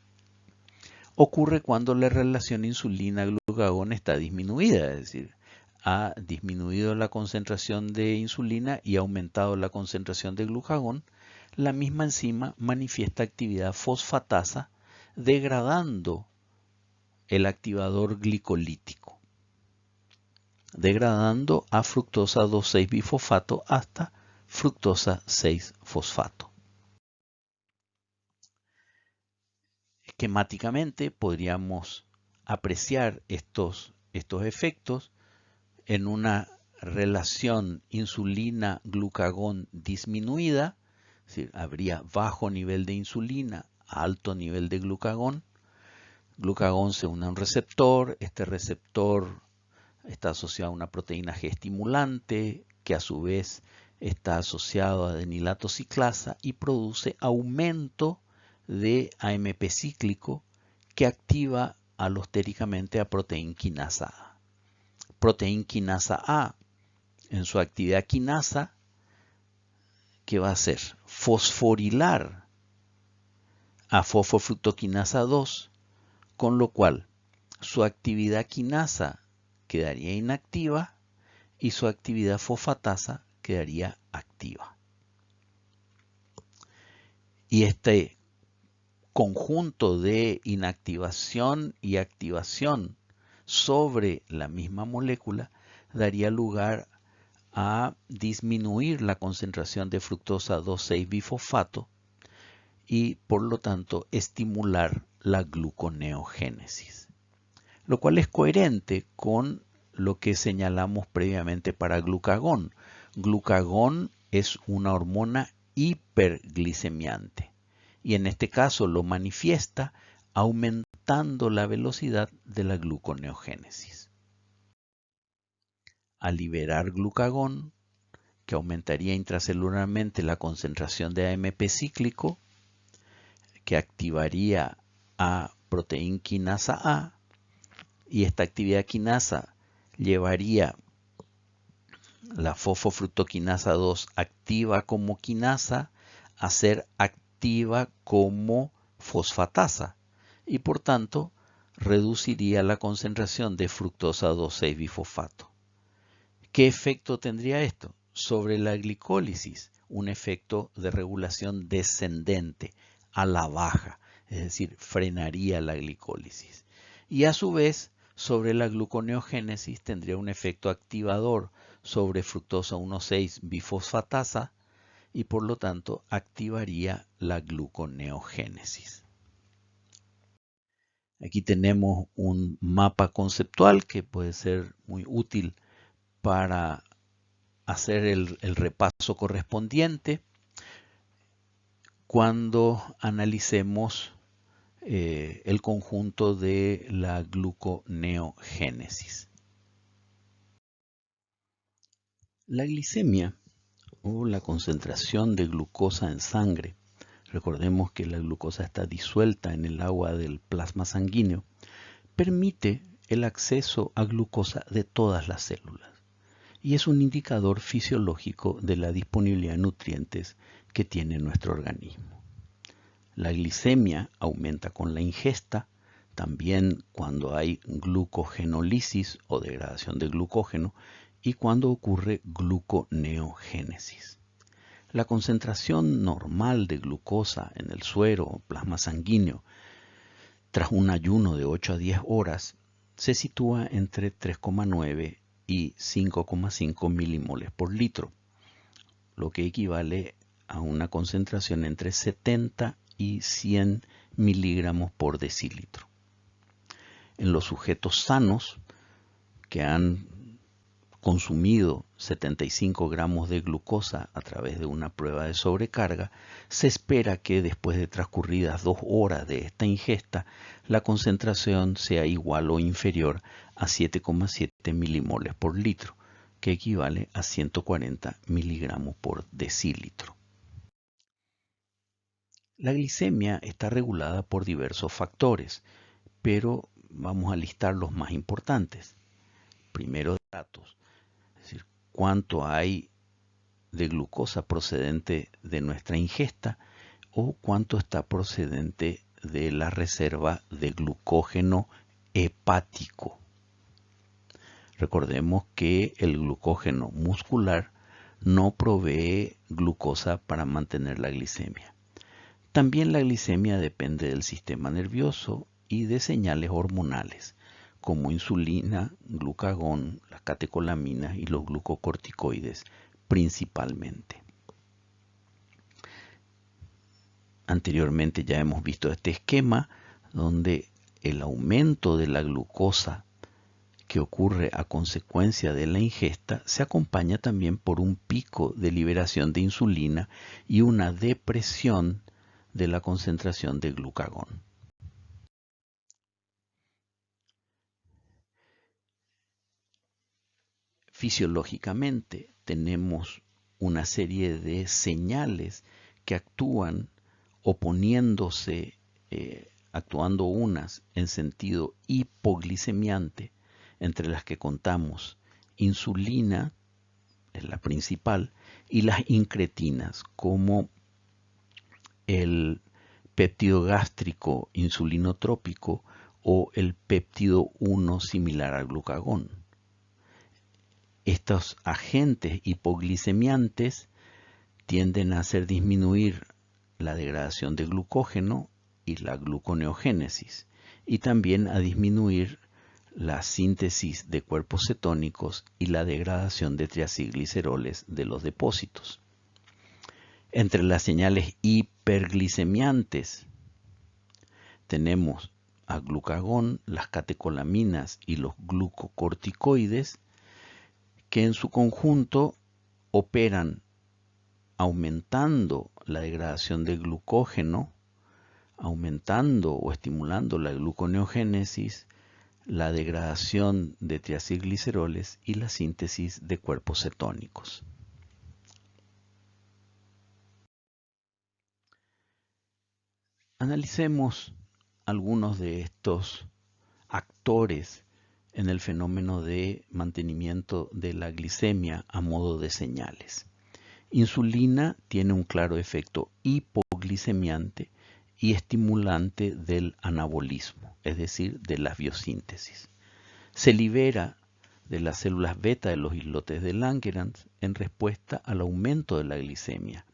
ocurre cuando la relación insulina-glucagón está disminuida, es decir, ha disminuido la concentración de insulina y ha aumentado la concentración de glucagón. La misma enzima manifiesta actividad fosfatasa, degradando el activador glicolítico, degradando a fructosa 2,6-bifosfato hasta fructosa 6-fosfato. Esquemáticamente podríamos apreciar estos efectos en una relación insulina-glucagón disminuida, es decir, habría bajo nivel de insulina, alto nivel de glucagón. Glucagón se une a un receptor, este receptor está asociado a una proteína G estimulante, que a su vez está asociado a adenilato ciclasa y produce aumento de AMP cíclico que activa alostéricamente a proteinquinasa A. Proteinquinasa A, en su actividad quinasa, ¿qué va a hacer? Fosforilar a fosfofructoquinasa 2, con lo cual su actividad quinasa quedaría inactiva y su actividad fosfatasa quedaría activa. Y este conjunto de inactivación y activación sobre la misma molécula daría lugar a disminuir la concentración de fructosa 2,6-bifosfato y por lo tanto estimular la gluconeogénesis, lo cual es coherente con lo que señalamos previamente para glucagón. Glucagón es una hormona hiperglicemiante y en este caso lo manifiesta aumentando la velocidad de la gluconeogénesis. a liberar glucagón, que aumentaría intracelularmente la concentración de AMP cíclico, que activaría a proteína quinasa A, y esta actividad quinasa llevaría la fosfofructoquinasa 2 activa como quinasa a ser activa como fosfatasa y por tanto reduciría la concentración de fructosa 2,6-bifosfato. ¿Qué efecto tendría esto? Sobre la glicólisis, un efecto de regulación descendente a la baja, es decir, frenaría la glicólisis. Y a su vez, sobre la gluconeogénesis tendría un efecto activador sobre fructosa 1,6-bifosfatasa y por lo tanto activaría la gluconeogénesis. Aquí tenemos un mapa conceptual que puede ser muy útil para hacer el repaso correspondiente cuando analicemos el conjunto de la gluconeogénesis. La glicemia o la concentración de glucosa en sangre, recordemos que la glucosa está disuelta en el agua del plasma sanguíneo, permite el acceso a glucosa de todas las células y es un indicador fisiológico de la disponibilidad de nutrientes que tiene nuestro organismo. La glicemia aumenta con la ingesta, también cuando hay glucogenólisis o degradación de glucógeno y cuando ocurre gluconeogénesis. La concentración normal de glucosa en el suero o plasma sanguíneo tras un ayuno de 8 a 10 horas se sitúa entre 3,9 y 5,5 milimoles por litro, lo que equivale a una concentración entre 70 y 100 miligramos por decilitro. En los sujetos sanos que han consumido 75 gramos de glucosa a través de una prueba de sobrecarga, se espera que después de transcurridas 2 horas de esta ingesta, la concentración sea igual o inferior a 7,7 milimoles por litro, que equivale a 140 miligramos por decilitro. La glicemia está regulada por diversos factores, pero vamos a listar los más importantes. Primero, datos, es decir, cuánto hay de glucosa procedente de nuestra ingesta o cuánto está procedente de la reserva de glucógeno hepático. Recordemos que el glucógeno muscular no provee glucosa para mantener la glicemia. También la glicemia depende del sistema nervioso y de señales hormonales, como insulina, glucagón, las catecolaminas y los glucocorticoides principalmente. Anteriormente ya hemos visto este esquema donde el aumento de la glucosa que ocurre a consecuencia de la ingesta se acompaña también por un pico de liberación de insulina y una depresión de la concentración de glucagón. Fisiológicamente tenemos una serie de señales que actúan oponiéndose, actuando unas en sentido hipoglicemiante, entre las que contamos insulina, es la principal, y las incretinas, como el péptido gástrico insulinotrópico o el péptido 1 similar al glucagón. Estos agentes hipoglicemiantes tienden a hacer disminuir la degradación de glucógeno y la gluconeogénesis, y también a disminuir la síntesis de cuerpos cetónicos y la degradación de triacilgliceroles de los depósitos. Entre las señales hiperglicemiantes tenemos a glucagón, las catecolaminas y los glucocorticoides, que en su conjunto operan aumentando la degradación de glucógeno, aumentando o estimulando la gluconeogénesis, la degradación de triacilgliceroles y la síntesis de cuerpos cetónicos. Analicemos algunos de estos actores en el fenómeno de mantenimiento de la glicemia a modo de señales. Insulina tiene un claro efecto hipoglicemiante y estimulante del anabolismo, es decir, de la biosíntesis. Se libera de las células beta de los islotes de Langerhans en respuesta al aumento de la glicemia,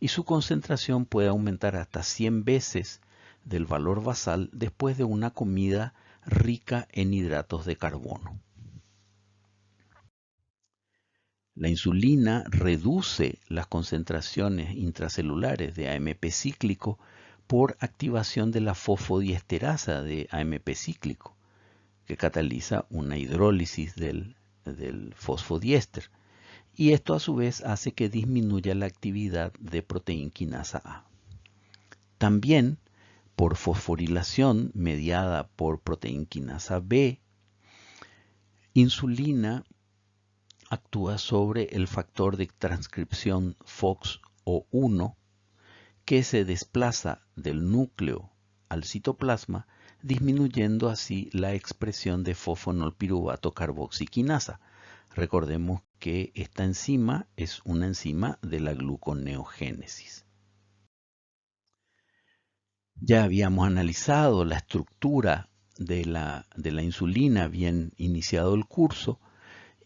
y su concentración puede aumentar hasta 100 veces del valor basal después de una comida rica en hidratos de carbono. La insulina reduce las concentraciones intracelulares de AMP cíclico por activación de la fosfodiesterasa de AMP cíclico, que cataliza una hidrólisis del fosfodiéster, y esto a su vez hace que disminuya la actividad de proteinquinasa A. También por fosforilación mediada por proteinquinasa B, insulina actúa sobre el factor de transcripción FOXO1 que se desplaza del núcleo al citoplasma, disminuyendo así la expresión de fosfonolpiruvato carboxiquinasa. Recordemos que esta enzima es una enzima de la gluconeogénesis. Ya habíamos analizado la estructura de la insulina bien iniciado el curso,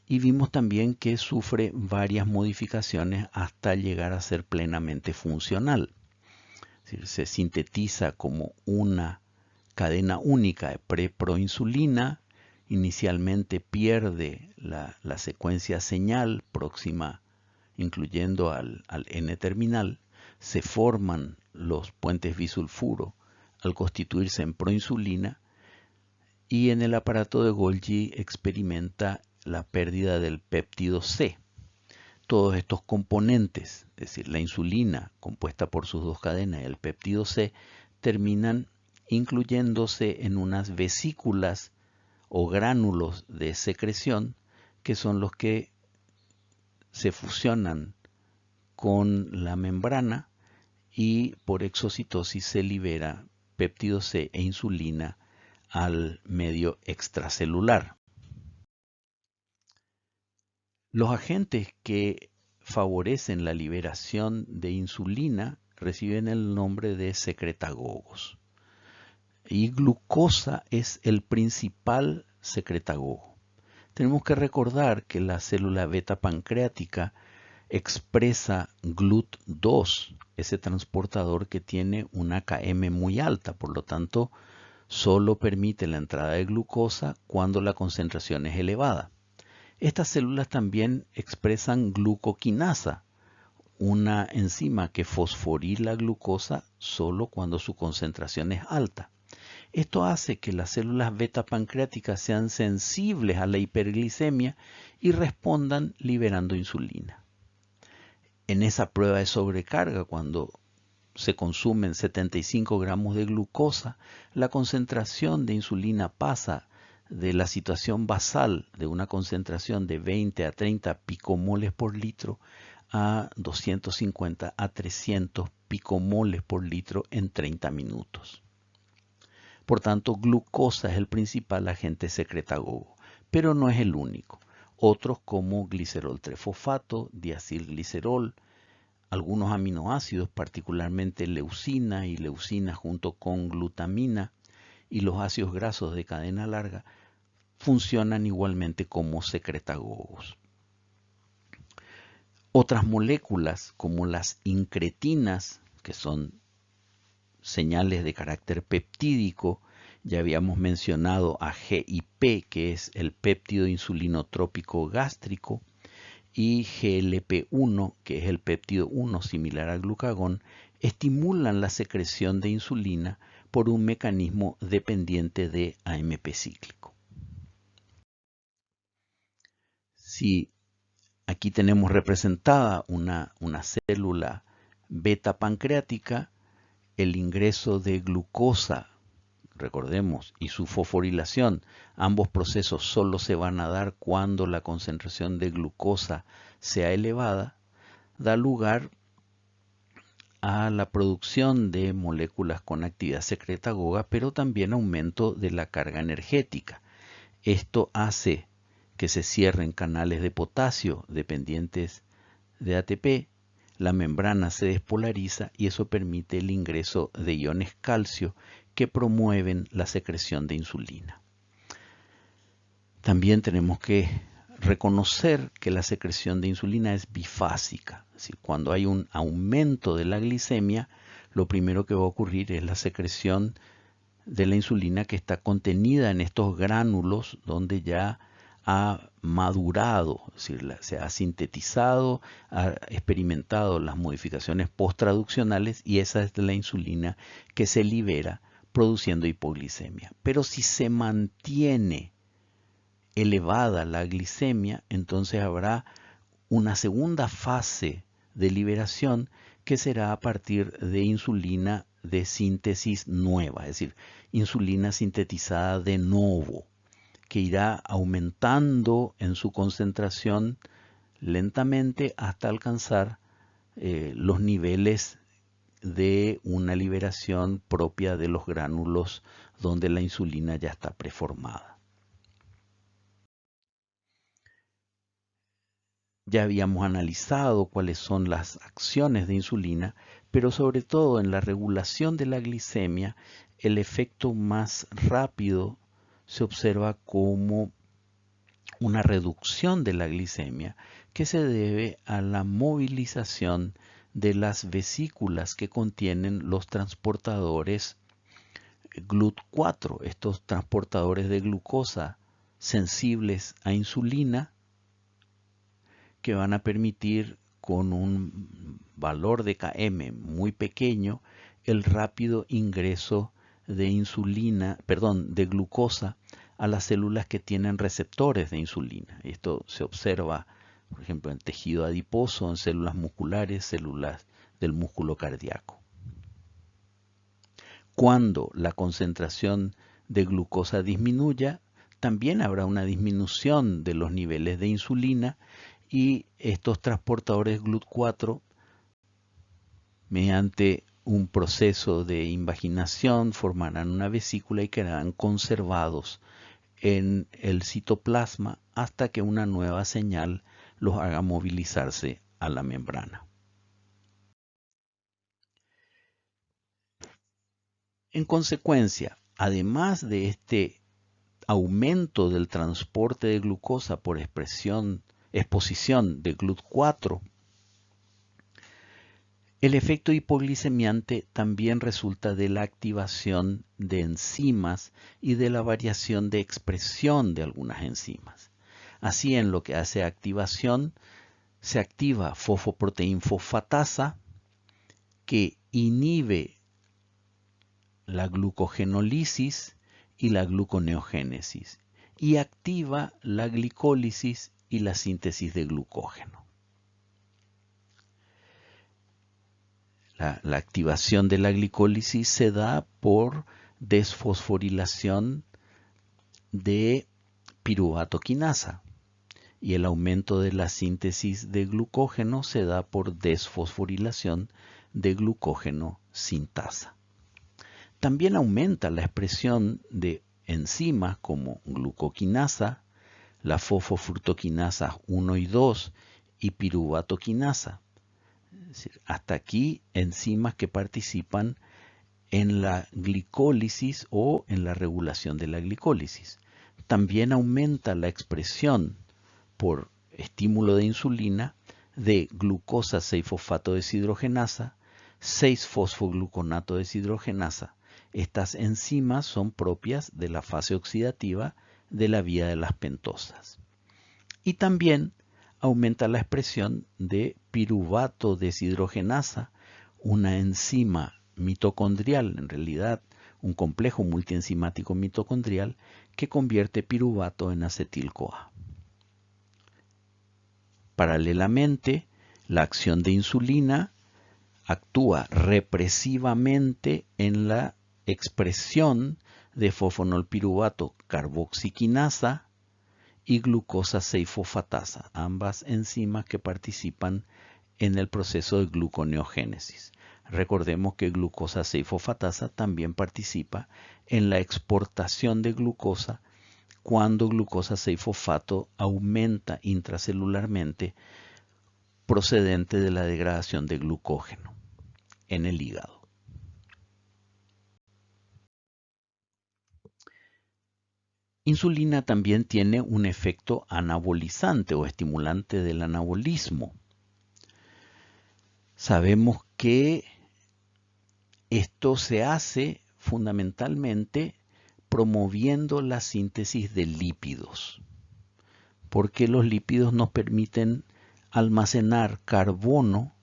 y vimos también que sufre varias modificaciones hasta llegar a ser plenamente funcional. Es decir, se sintetiza como una cadena única de preproinsulina, inicialmente pierde la secuencia señal próxima, incluyendo al N-terminal, se forman los puentes bisulfuro al constituirse en proinsulina, y en el aparato de Golgi experimenta la pérdida del péptido C. Todos estos componentes, es decir, la insulina compuesta por sus dos cadenas y el péptido C, terminan incluyéndose en unas vesículas o gránulos de secreción que son los que se fusionan con la membrana y por exocitosis se libera péptido C e insulina al medio extracelular. Los agentes que favorecen la liberación de insulina reciben el nombre de secretagogos. Y glucosa es el principal secretagogo. Tenemos que recordar que la célula beta pancreática expresa GLUT2, ese transportador que tiene una Km muy alta, por lo tanto, solo permite la entrada de glucosa cuando la concentración es elevada. Estas células también expresan glucoquinasa, una enzima que fosforila glucosa solo cuando su concentración es alta. Esto hace que las células beta pancreáticas sean sensibles a la hiperglicemia y respondan liberando insulina. En esa prueba de sobrecarga, cuando se consumen 75 gramos de glucosa, la concentración de insulina pasa de la situación basal de una concentración de 20 a 30 picomoles por litro a 250 a 300 picomoles por litro en 30 minutos. Por tanto, glucosa es el principal agente secretagogo, pero no es el único. Otros como glicerol trifosfato, diacilglicerol, algunos aminoácidos, particularmente leucina y leucina junto con glutamina, y los ácidos grasos de cadena larga, funcionan igualmente como secretagogos. Otras moléculas como las incretinas, que son señales de carácter peptídico, ya habíamos mencionado a GIP, que es el péptido insulinotrópico gástrico, y GLP-1, que es el péptido 1 similar al glucagón, estimulan la secreción de insulina por un mecanismo dependiente de AMP cíclico. Si aquí tenemos representada una célula beta pancreática, el ingreso de glucosa recordemos, y su fosforilación, ambos procesos solo se van a dar cuando la concentración de glucosa sea elevada, da lugar a la producción de moléculas con actividad secretagoga, pero también aumento de la carga energética. Esto hace que se cierren canales de potasio dependientes de ATP, la membrana se despolariza y eso permite el ingreso de iones calcio que promueven la secreción de insulina. También tenemos que reconocer que la secreción de insulina es bifásica. Es decir, cuando hay un aumento de la glicemia, lo primero que va a ocurrir es la secreción de la insulina que está contenida en estos gránulos donde ya ha madurado, es decir, se ha sintetizado, ha experimentado las modificaciones posttraduccionales y esa es la insulina que se libera produciendo hipoglicemia. Pero si se mantiene elevada la glicemia, entonces habrá una segunda fase de liberación que será a partir de insulina de síntesis nueva, es decir, insulina sintetizada de novo, que irá aumentando en su concentración lentamente hasta alcanzar los niveles de una liberación propia de los gránulos donde la insulina ya está preformada. Ya habíamos analizado cuáles son las acciones de insulina, pero sobre todo en la regulación de la glicemia, el efecto más rápido se observa como una reducción de la glicemia que se debe a la movilización de las vesículas que contienen los transportadores GLUT4, estos transportadores de glucosa sensibles a insulina, que van a permitir con un valor de Km muy pequeño el rápido ingreso de de glucosa a las células que tienen receptores de insulina. Esto se observa, por ejemplo, en tejido adiposo, en células musculares, células del músculo cardíaco. Cuando la concentración de glucosa disminuya, también habrá una disminución de los niveles de insulina y estos transportadores GLUT4, mediante un proceso de invaginación, formarán una vesícula y quedarán conservados en el citoplasma hasta que una nueva señal los haga movilizarse a la membrana. En consecuencia, además de este aumento del transporte de glucosa por exposición de GLUT4, el efecto hipoglicemiante también resulta de la activación de enzimas y de la variación de expresión de algunas enzimas. Así, en lo que hace a activación, se activa fosfoproteína fosfatasa que inhibe la glucogenólisis y la gluconeogénesis y activa la glicólisis y la síntesis de glucógeno. La activación de la glicólisis se da por desfosforilación de piruvato quinasa y el aumento de la síntesis de glucógeno se da por desfosforilación de glucógeno sintasa. También aumenta la expresión de enzimas como glucoquinasa, la fosfofructoquinasa 1 y 2 y piruvato quinasa. Es decir, hasta aquí enzimas que participan en la glicólisis o en la regulación de la glicólisis. También aumenta la expresión por estímulo de insulina de glucosa 6-fosfato deshidrogenasa, 6-fosfogluconato deshidrogenasa. Estas enzimas son propias de la fase oxidativa de la vía de las pentosas. Y también aumenta la expresión de piruvato deshidrogenasa, una enzima mitocondrial, en realidad un complejo multienzimático mitocondrial que convierte piruvato en acetil-CoA. Paralelamente, la acción de insulina actúa represivamente en la expresión de fosfonolpiruvato carboxiquinasa y glucosa 6-fosfatasa, ambas enzimas que participan en el proceso de gluconeogénesis. Recordemos que glucosa 6-fosfatasa también participa en la exportación de glucosa cuando glucosa 6-fosfato aumenta intracelularmente procedente de la degradación de glucógeno en el hígado. Insulina también tiene un efecto anabolizante o estimulante del anabolismo. Sabemos que esto se hace fundamentalmente promoviendo la síntesis de lípidos, porque los lípidos nos permiten almacenar carbono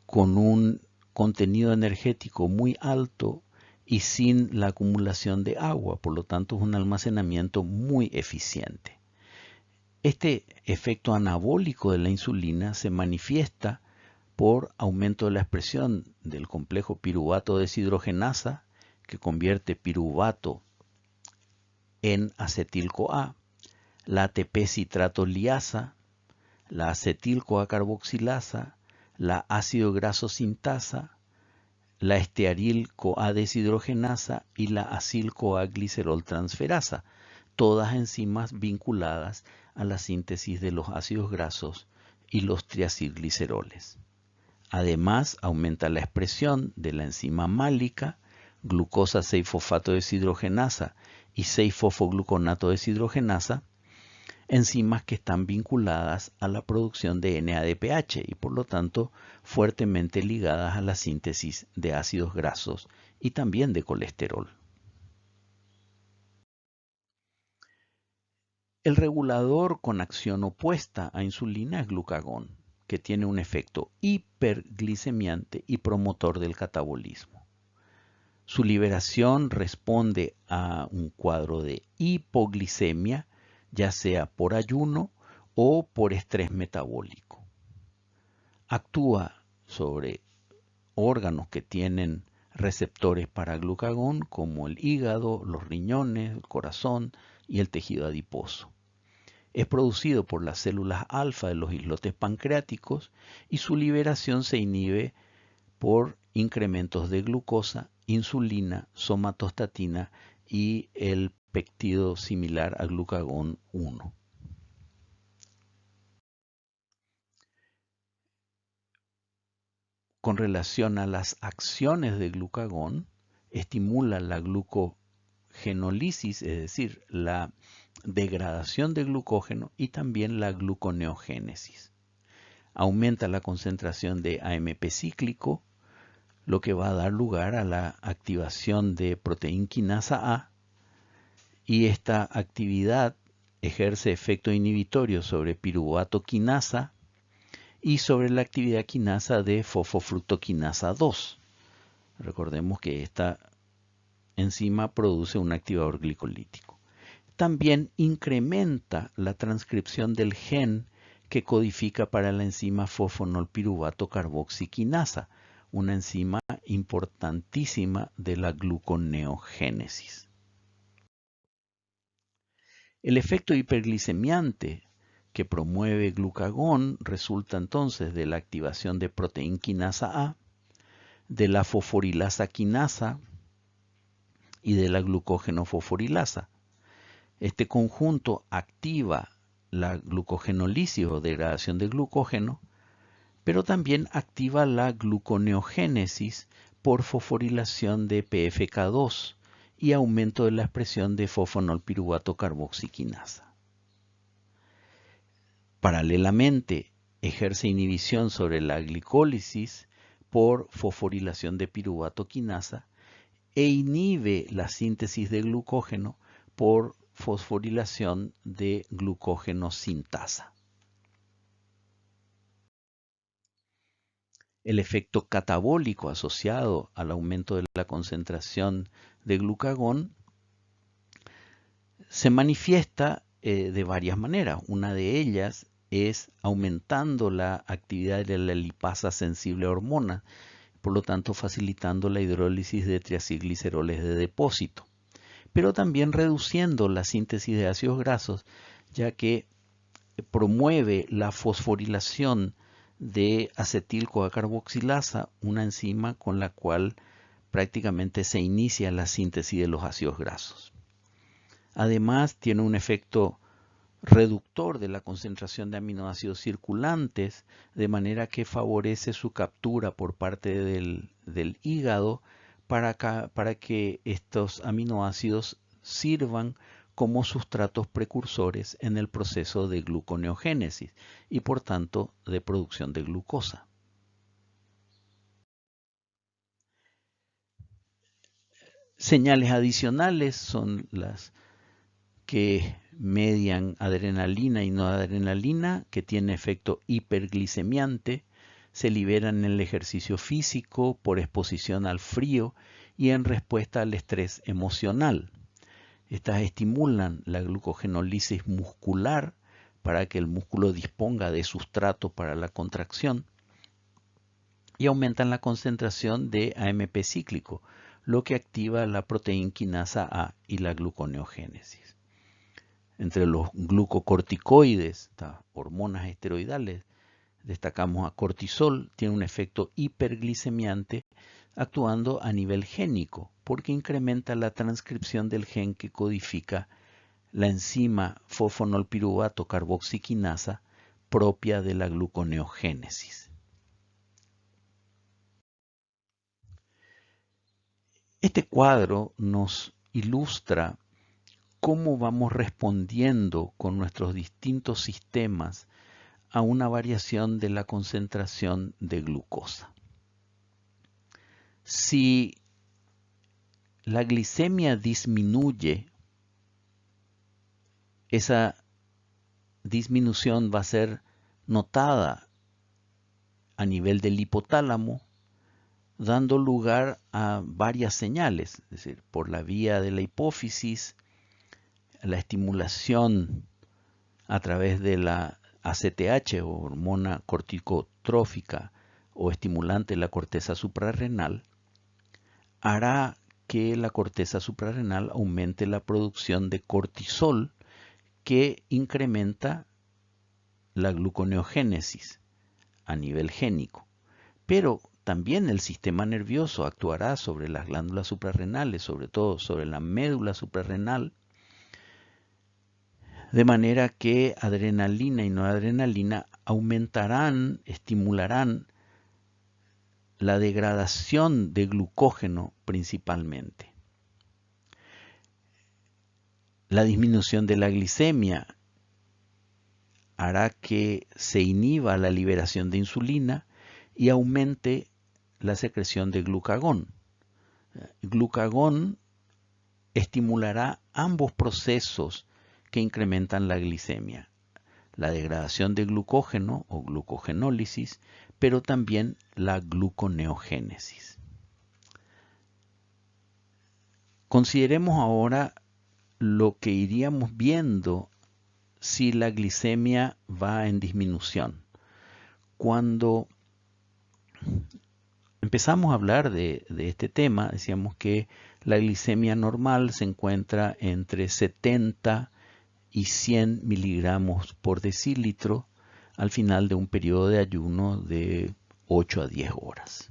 con un contenido energético muy alto y sin la acumulación de agua, por lo tanto es un almacenamiento muy eficiente. Este efecto anabólico de la insulina se manifiesta por aumento de la expresión del complejo piruvato deshidrogenasa, que convierte piruvato en acetil-CoA, la ATP citrato liasa, la acetil-CoA carboxilasa, la ácido graso sintasa, la estearil-CoA deshidrogenasa y la acil-CoA glicerol transferasa, todas enzimas vinculadas a la síntesis de los ácidos grasos y los triacilgliceroles. Además, aumenta la expresión de la enzima málica, glucosa 6-fosfato deshidrogenasa y 6-fosfogluconato deshidrogenasa, enzimas que están vinculadas a la producción de NADPH y por lo tanto fuertemente ligadas a la síntesis de ácidos grasos y también de colesterol. El regulador con acción opuesta a insulina es glucagón, que tiene un efecto hiperglicemiante y promotor del catabolismo. Su liberación responde a un cuadro de hipoglicemia, ya sea por ayuno o por estrés metabólico. Actúa sobre órganos que tienen receptores para glucagón, como el hígado, los riñones, el corazón y el tejido adiposo. Es producido por las células alfa de los islotes pancreáticos y su liberación se inhibe por incrementos de glucosa, insulina, somatostatina y el péptido similar al glucagón 1. Con relación a las acciones de glucagón, estimula la glucogenólisis, es decir, la degradación de glucógeno y también la gluconeogénesis. Aumenta la concentración de AMP cíclico, lo que va a dar lugar a la activación de proteinquinasa A, y esta actividad ejerce efecto inhibitorio sobre piruvato quinasa y sobre la actividad quinasa de fosfofructoquinasa 2. Recordemos que esta enzima produce un activador glicolítico. También incrementa la transcripción del gen que codifica para la enzima fosfonolpiruvato carboxiquinasa, una enzima importantísima de la gluconeogénesis. El efecto hiperglicemiante que promueve glucagón resulta entonces de la activación de proteinquinasa A, de la fosforilasa quinasa y de la glucógeno fosforilasa. Este conjunto activa la glucogenólisis o degradación de glucógeno, pero también activa la gluconeogénesis por fosforilación de PFK2 y aumento de la expresión de fosfonolpiruvato carboxiquinasa. Paralelamente, ejerce inhibición sobre la glicólisis por fosforilación de piruvato quinasa e inhibe la síntesis de glucógeno por fosforilación de glucógeno sintasa. El efecto catabólico asociado al aumento de la concentración de glucagón se manifiesta de varias maneras. Una de ellas es aumentando la actividad de la lipasa sensible a hormonas, por lo tanto facilitando la hidrólisis de triacilgliceroles de depósito. pero también reduciendo la síntesis de ácidos grasos, ya que promueve la fosforilación de acetil-CoA-carboxilasa, una enzima con la cual prácticamente se inicia la síntesis de los ácidos grasos. Además, tiene un efecto reductor de la concentración de aminoácidos circulantes, de manera que favorece su captura por parte del hígado para que estos aminoácidos sirvan como sustratos precursores en el proceso de gluconeogénesis y por tanto de producción de glucosa. Señales adicionales son las que median adrenalina y noradrenalina, que tiene efecto hiperglicemiante, se liberan en el ejercicio físico, por exposición al frío y en respuesta al estrés emocional. Estas estimulan la glucogenólisis muscular para que el músculo disponga de sustrato para la contracción y aumentan la concentración de AMP cíclico, lo que activa la proteína quinasa A y la gluconeogénesis. Entre los glucocorticoides, hormonas esteroidales, destacamos a cortisol, tiene un efecto hiperglicemiante actuando a nivel génico porque incrementa la transcripción del gen que codifica la enzima fosfonolpiruvato carboxiquinasa propia de la gluconeogénesis. Este cuadro nos ilustra cómo vamos respondiendo con nuestros distintos sistemas a una variación de la concentración de glucosa. Si la glicemia disminuye, esa disminución va a ser notada a nivel del hipotálamo, dando lugar a varias señales, es decir, por la vía de la hipófisis, la estimulación a través de la ACTH o hormona corticotrófica o estimulante de la corteza suprarrenal, hará que la corteza suprarrenal aumente la producción de cortisol que incrementa la gluconeogénesis a nivel génico. Pero también el sistema nervioso actuará sobre las glándulas suprarrenales, sobre todo sobre la médula suprarrenal, de manera que adrenalina y noradrenalina aumentarán, estimularán la degradación de glucógeno principalmente. La disminución de la glicemia hará que se inhiba la liberación de insulina y aumente la secreción de glucagón. Glucagón estimulará ambos procesos que incrementan la glicemia, la degradación de glucógeno o glucogenólisis, pero también la gluconeogénesis. Consideremos ahora lo que iríamos viendo si la glicemia va en disminución. Cuando empezamos a hablar de este tema, decíamos que la glicemia normal se encuentra entre 70 y 100 miligramos por decilitro al final de un periodo de ayuno de 8 a 10 horas.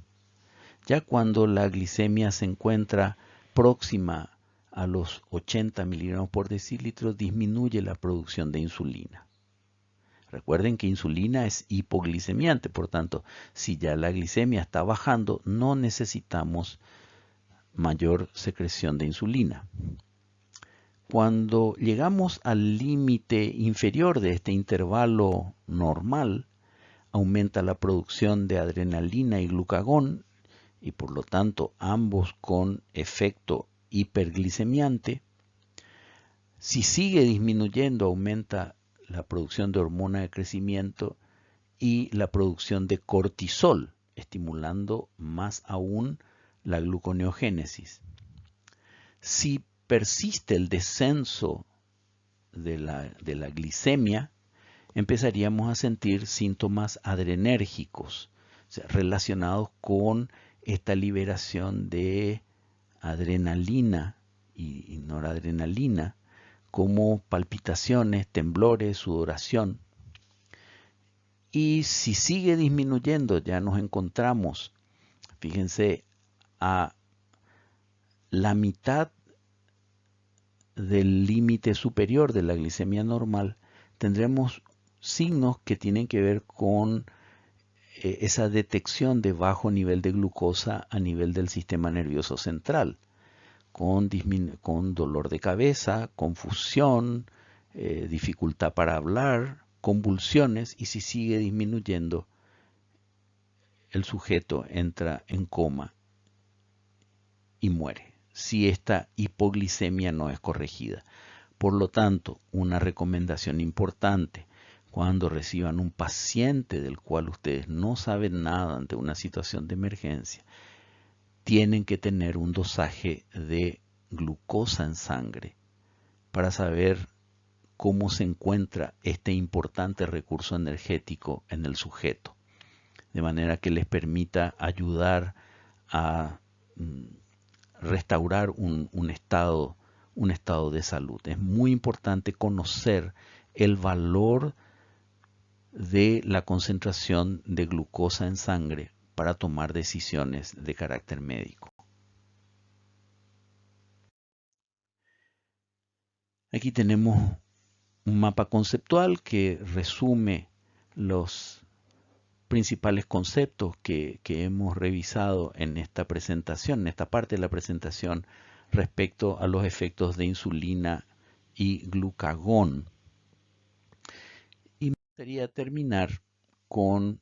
Ya cuando la glicemia se encuentra próxima a los 80 miligramos por decilitro, disminuye la producción de insulina. Recuerden que insulina es hipoglicemiante, por tanto, si ya la glicemia está bajando, no necesitamos mayor secreción de insulina. Cuando llegamos al límite inferior de este intervalo normal, aumenta la producción de adrenalina y glucagón, y por lo tanto ambos con efecto hiperglicemiante. Si sigue disminuyendo, aumenta la producción de hormona de crecimiento y la producción de cortisol, estimulando más aún la gluconeogénesis. Si persiste el descenso de la glicemia, empezaríamos a sentir síntomas adrenérgicos, o sea, relacionados con esta liberación de adrenalina y noradrenalina, como palpitaciones, temblores, sudoración. Y si sigue disminuyendo, ya nos encontramos, fíjense, a la mitad del límite superior de la glicemia normal, tendremos signos que tienen que ver con esa detección de bajo nivel de glucosa a nivel del sistema nervioso central, con dolor de cabeza, confusión, dificultad para hablar, convulsiones, y si sigue disminuyendo, el sujeto entra en coma y muere, si esta hipoglicemia no es corregida. Por lo tanto, una recomendación importante: cuando reciban un paciente del cual ustedes no saben nada ante una situación de emergencia, tienen que tener un dosaje de glucosa en sangre para saber cómo se encuentra este importante recurso energético en el sujeto, de manera que les permita ayudar a restaurar un estado de salud. Es muy importante conocer el valor de la concentración de glucosa en sangre para tomar decisiones de carácter médico. Aquí tenemos un mapa conceptual que resume los principales conceptos que hemos revisado en esta presentación, en esta parte de la presentación, respecto a los efectos de insulina y glucagón. Y me gustaría terminar con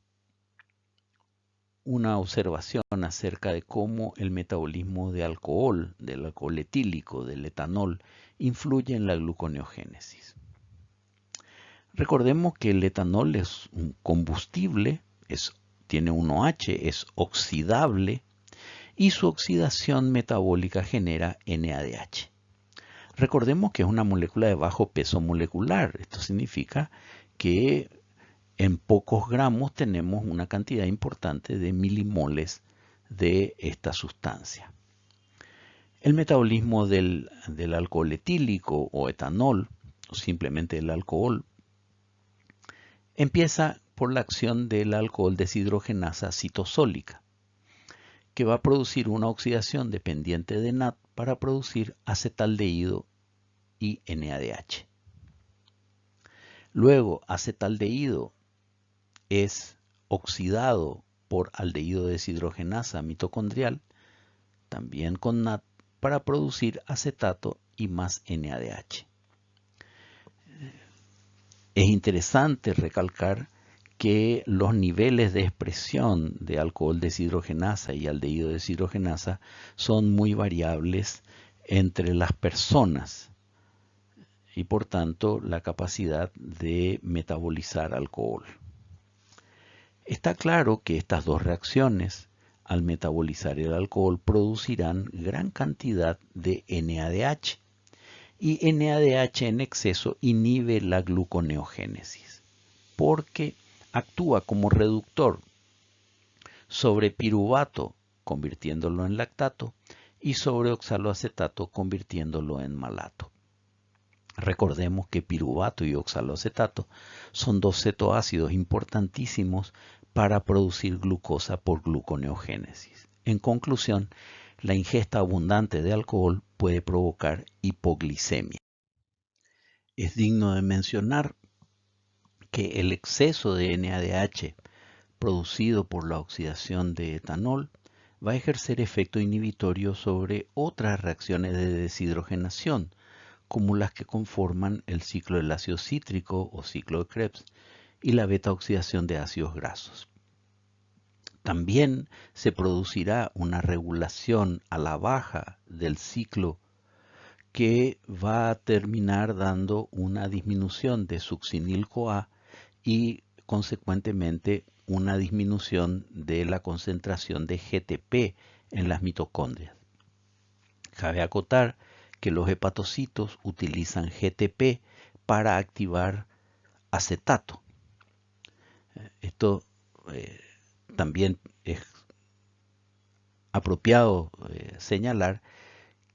una observación acerca de cómo el metabolismo de alcohol, del alcohol etílico, del etanol, influye en la gluconeogénesis. Recordemos que el etanol es un combustible, tiene un OH, es oxidable, y su oxidación metabólica genera NADH. Recordemos que es una molécula de bajo peso molecular. Esto significa que en pocos gramos tenemos una cantidad importante de milimoles de esta sustancia. El metabolismo del alcohol etílico o etanol, o simplemente el alcohol, empieza por la acción del alcohol deshidrogenasa citosólica, que va a producir una oxidación dependiente de NAD para producir acetaldehído y NADH. Luego, acetaldehído es oxidado por aldehído deshidrogenasa mitocondrial, también con NAD, para producir acetato y más NADH. Es interesante recalcar que los niveles de expresión de alcohol deshidrogenasa y aldehído deshidrogenasa son muy variables entre las personas y por tanto la capacidad de metabolizar alcohol. Está claro que estas dos reacciones al metabolizar el alcohol producirán gran cantidad de NADH, y NADH en exceso inhibe la gluconeogénesis porque actúa como reductor sobre piruvato, convirtiéndolo en lactato, y sobre oxaloacetato, convirtiéndolo en malato. Recordemos que piruvato y oxaloacetato son dos cetoácidos importantísimos para producir glucosa por gluconeogénesis. En conclusión, la ingesta abundante de alcohol puede provocar hipoglicemia. Es digno de mencionar que el exceso de NADH producido por la oxidación de etanol va a ejercer efecto inhibitorio sobre otras reacciones de deshidrogenación, como las que conforman el ciclo del ácido cítrico o ciclo de Krebs y la beta-oxidación de ácidos grasos. También se producirá una regulación a la baja del ciclo que va a terminar dando una disminución de succinil-CoA y consecuentemente una disminución de la concentración de GTP en las mitocondrias. Cabe acotar que los hepatocitos utilizan GTP para activar acetato. Esto también es apropiado señalar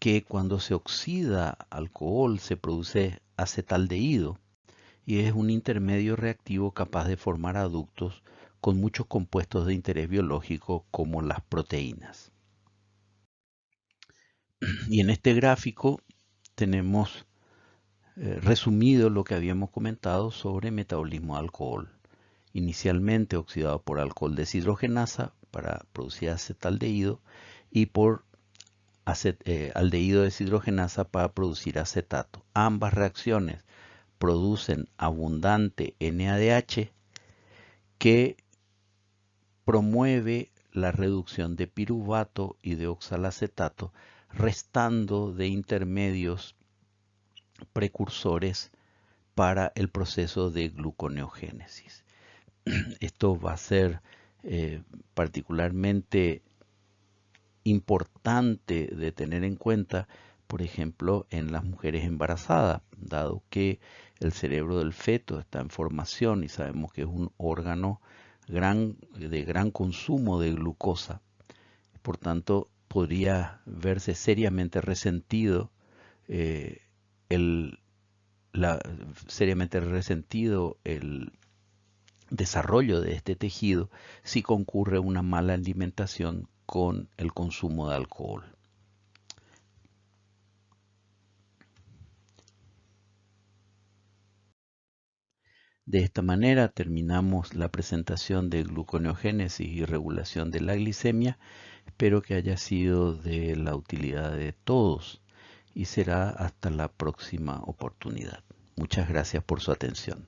que cuando se oxida alcohol se produce acetaldehído y es un intermedio reactivo capaz de formar aductos con muchos compuestos de interés biológico como las proteínas. Y en este gráfico tenemos resumido lo que habíamos comentado sobre metabolismo de alcohol. Inicialmente oxidado por alcohol deshidrogenasa para producir acetaldehído y por aldehído deshidrogenasa para producir acetato. Ambas reacciones producen abundante NADH que promueve la reducción de piruvato y de oxalacetato, restando de intermedios precursores para el proceso de gluconeogénesis. Esto va a ser particularmente importante de tener en cuenta, por ejemplo, en las mujeres embarazadas, dado que el cerebro del feto está en formación y sabemos que es un órgano de gran consumo de glucosa. Por tanto, podría verse seriamente resentido el desarrollo de este tejido si concurre una mala alimentación con el consumo de alcohol. De esta manera terminamos la presentación de gluconeogénesis y regulación de la glicemia. Espero que haya sido de la utilidad de todos y será hasta la próxima oportunidad. Muchas gracias por su atención.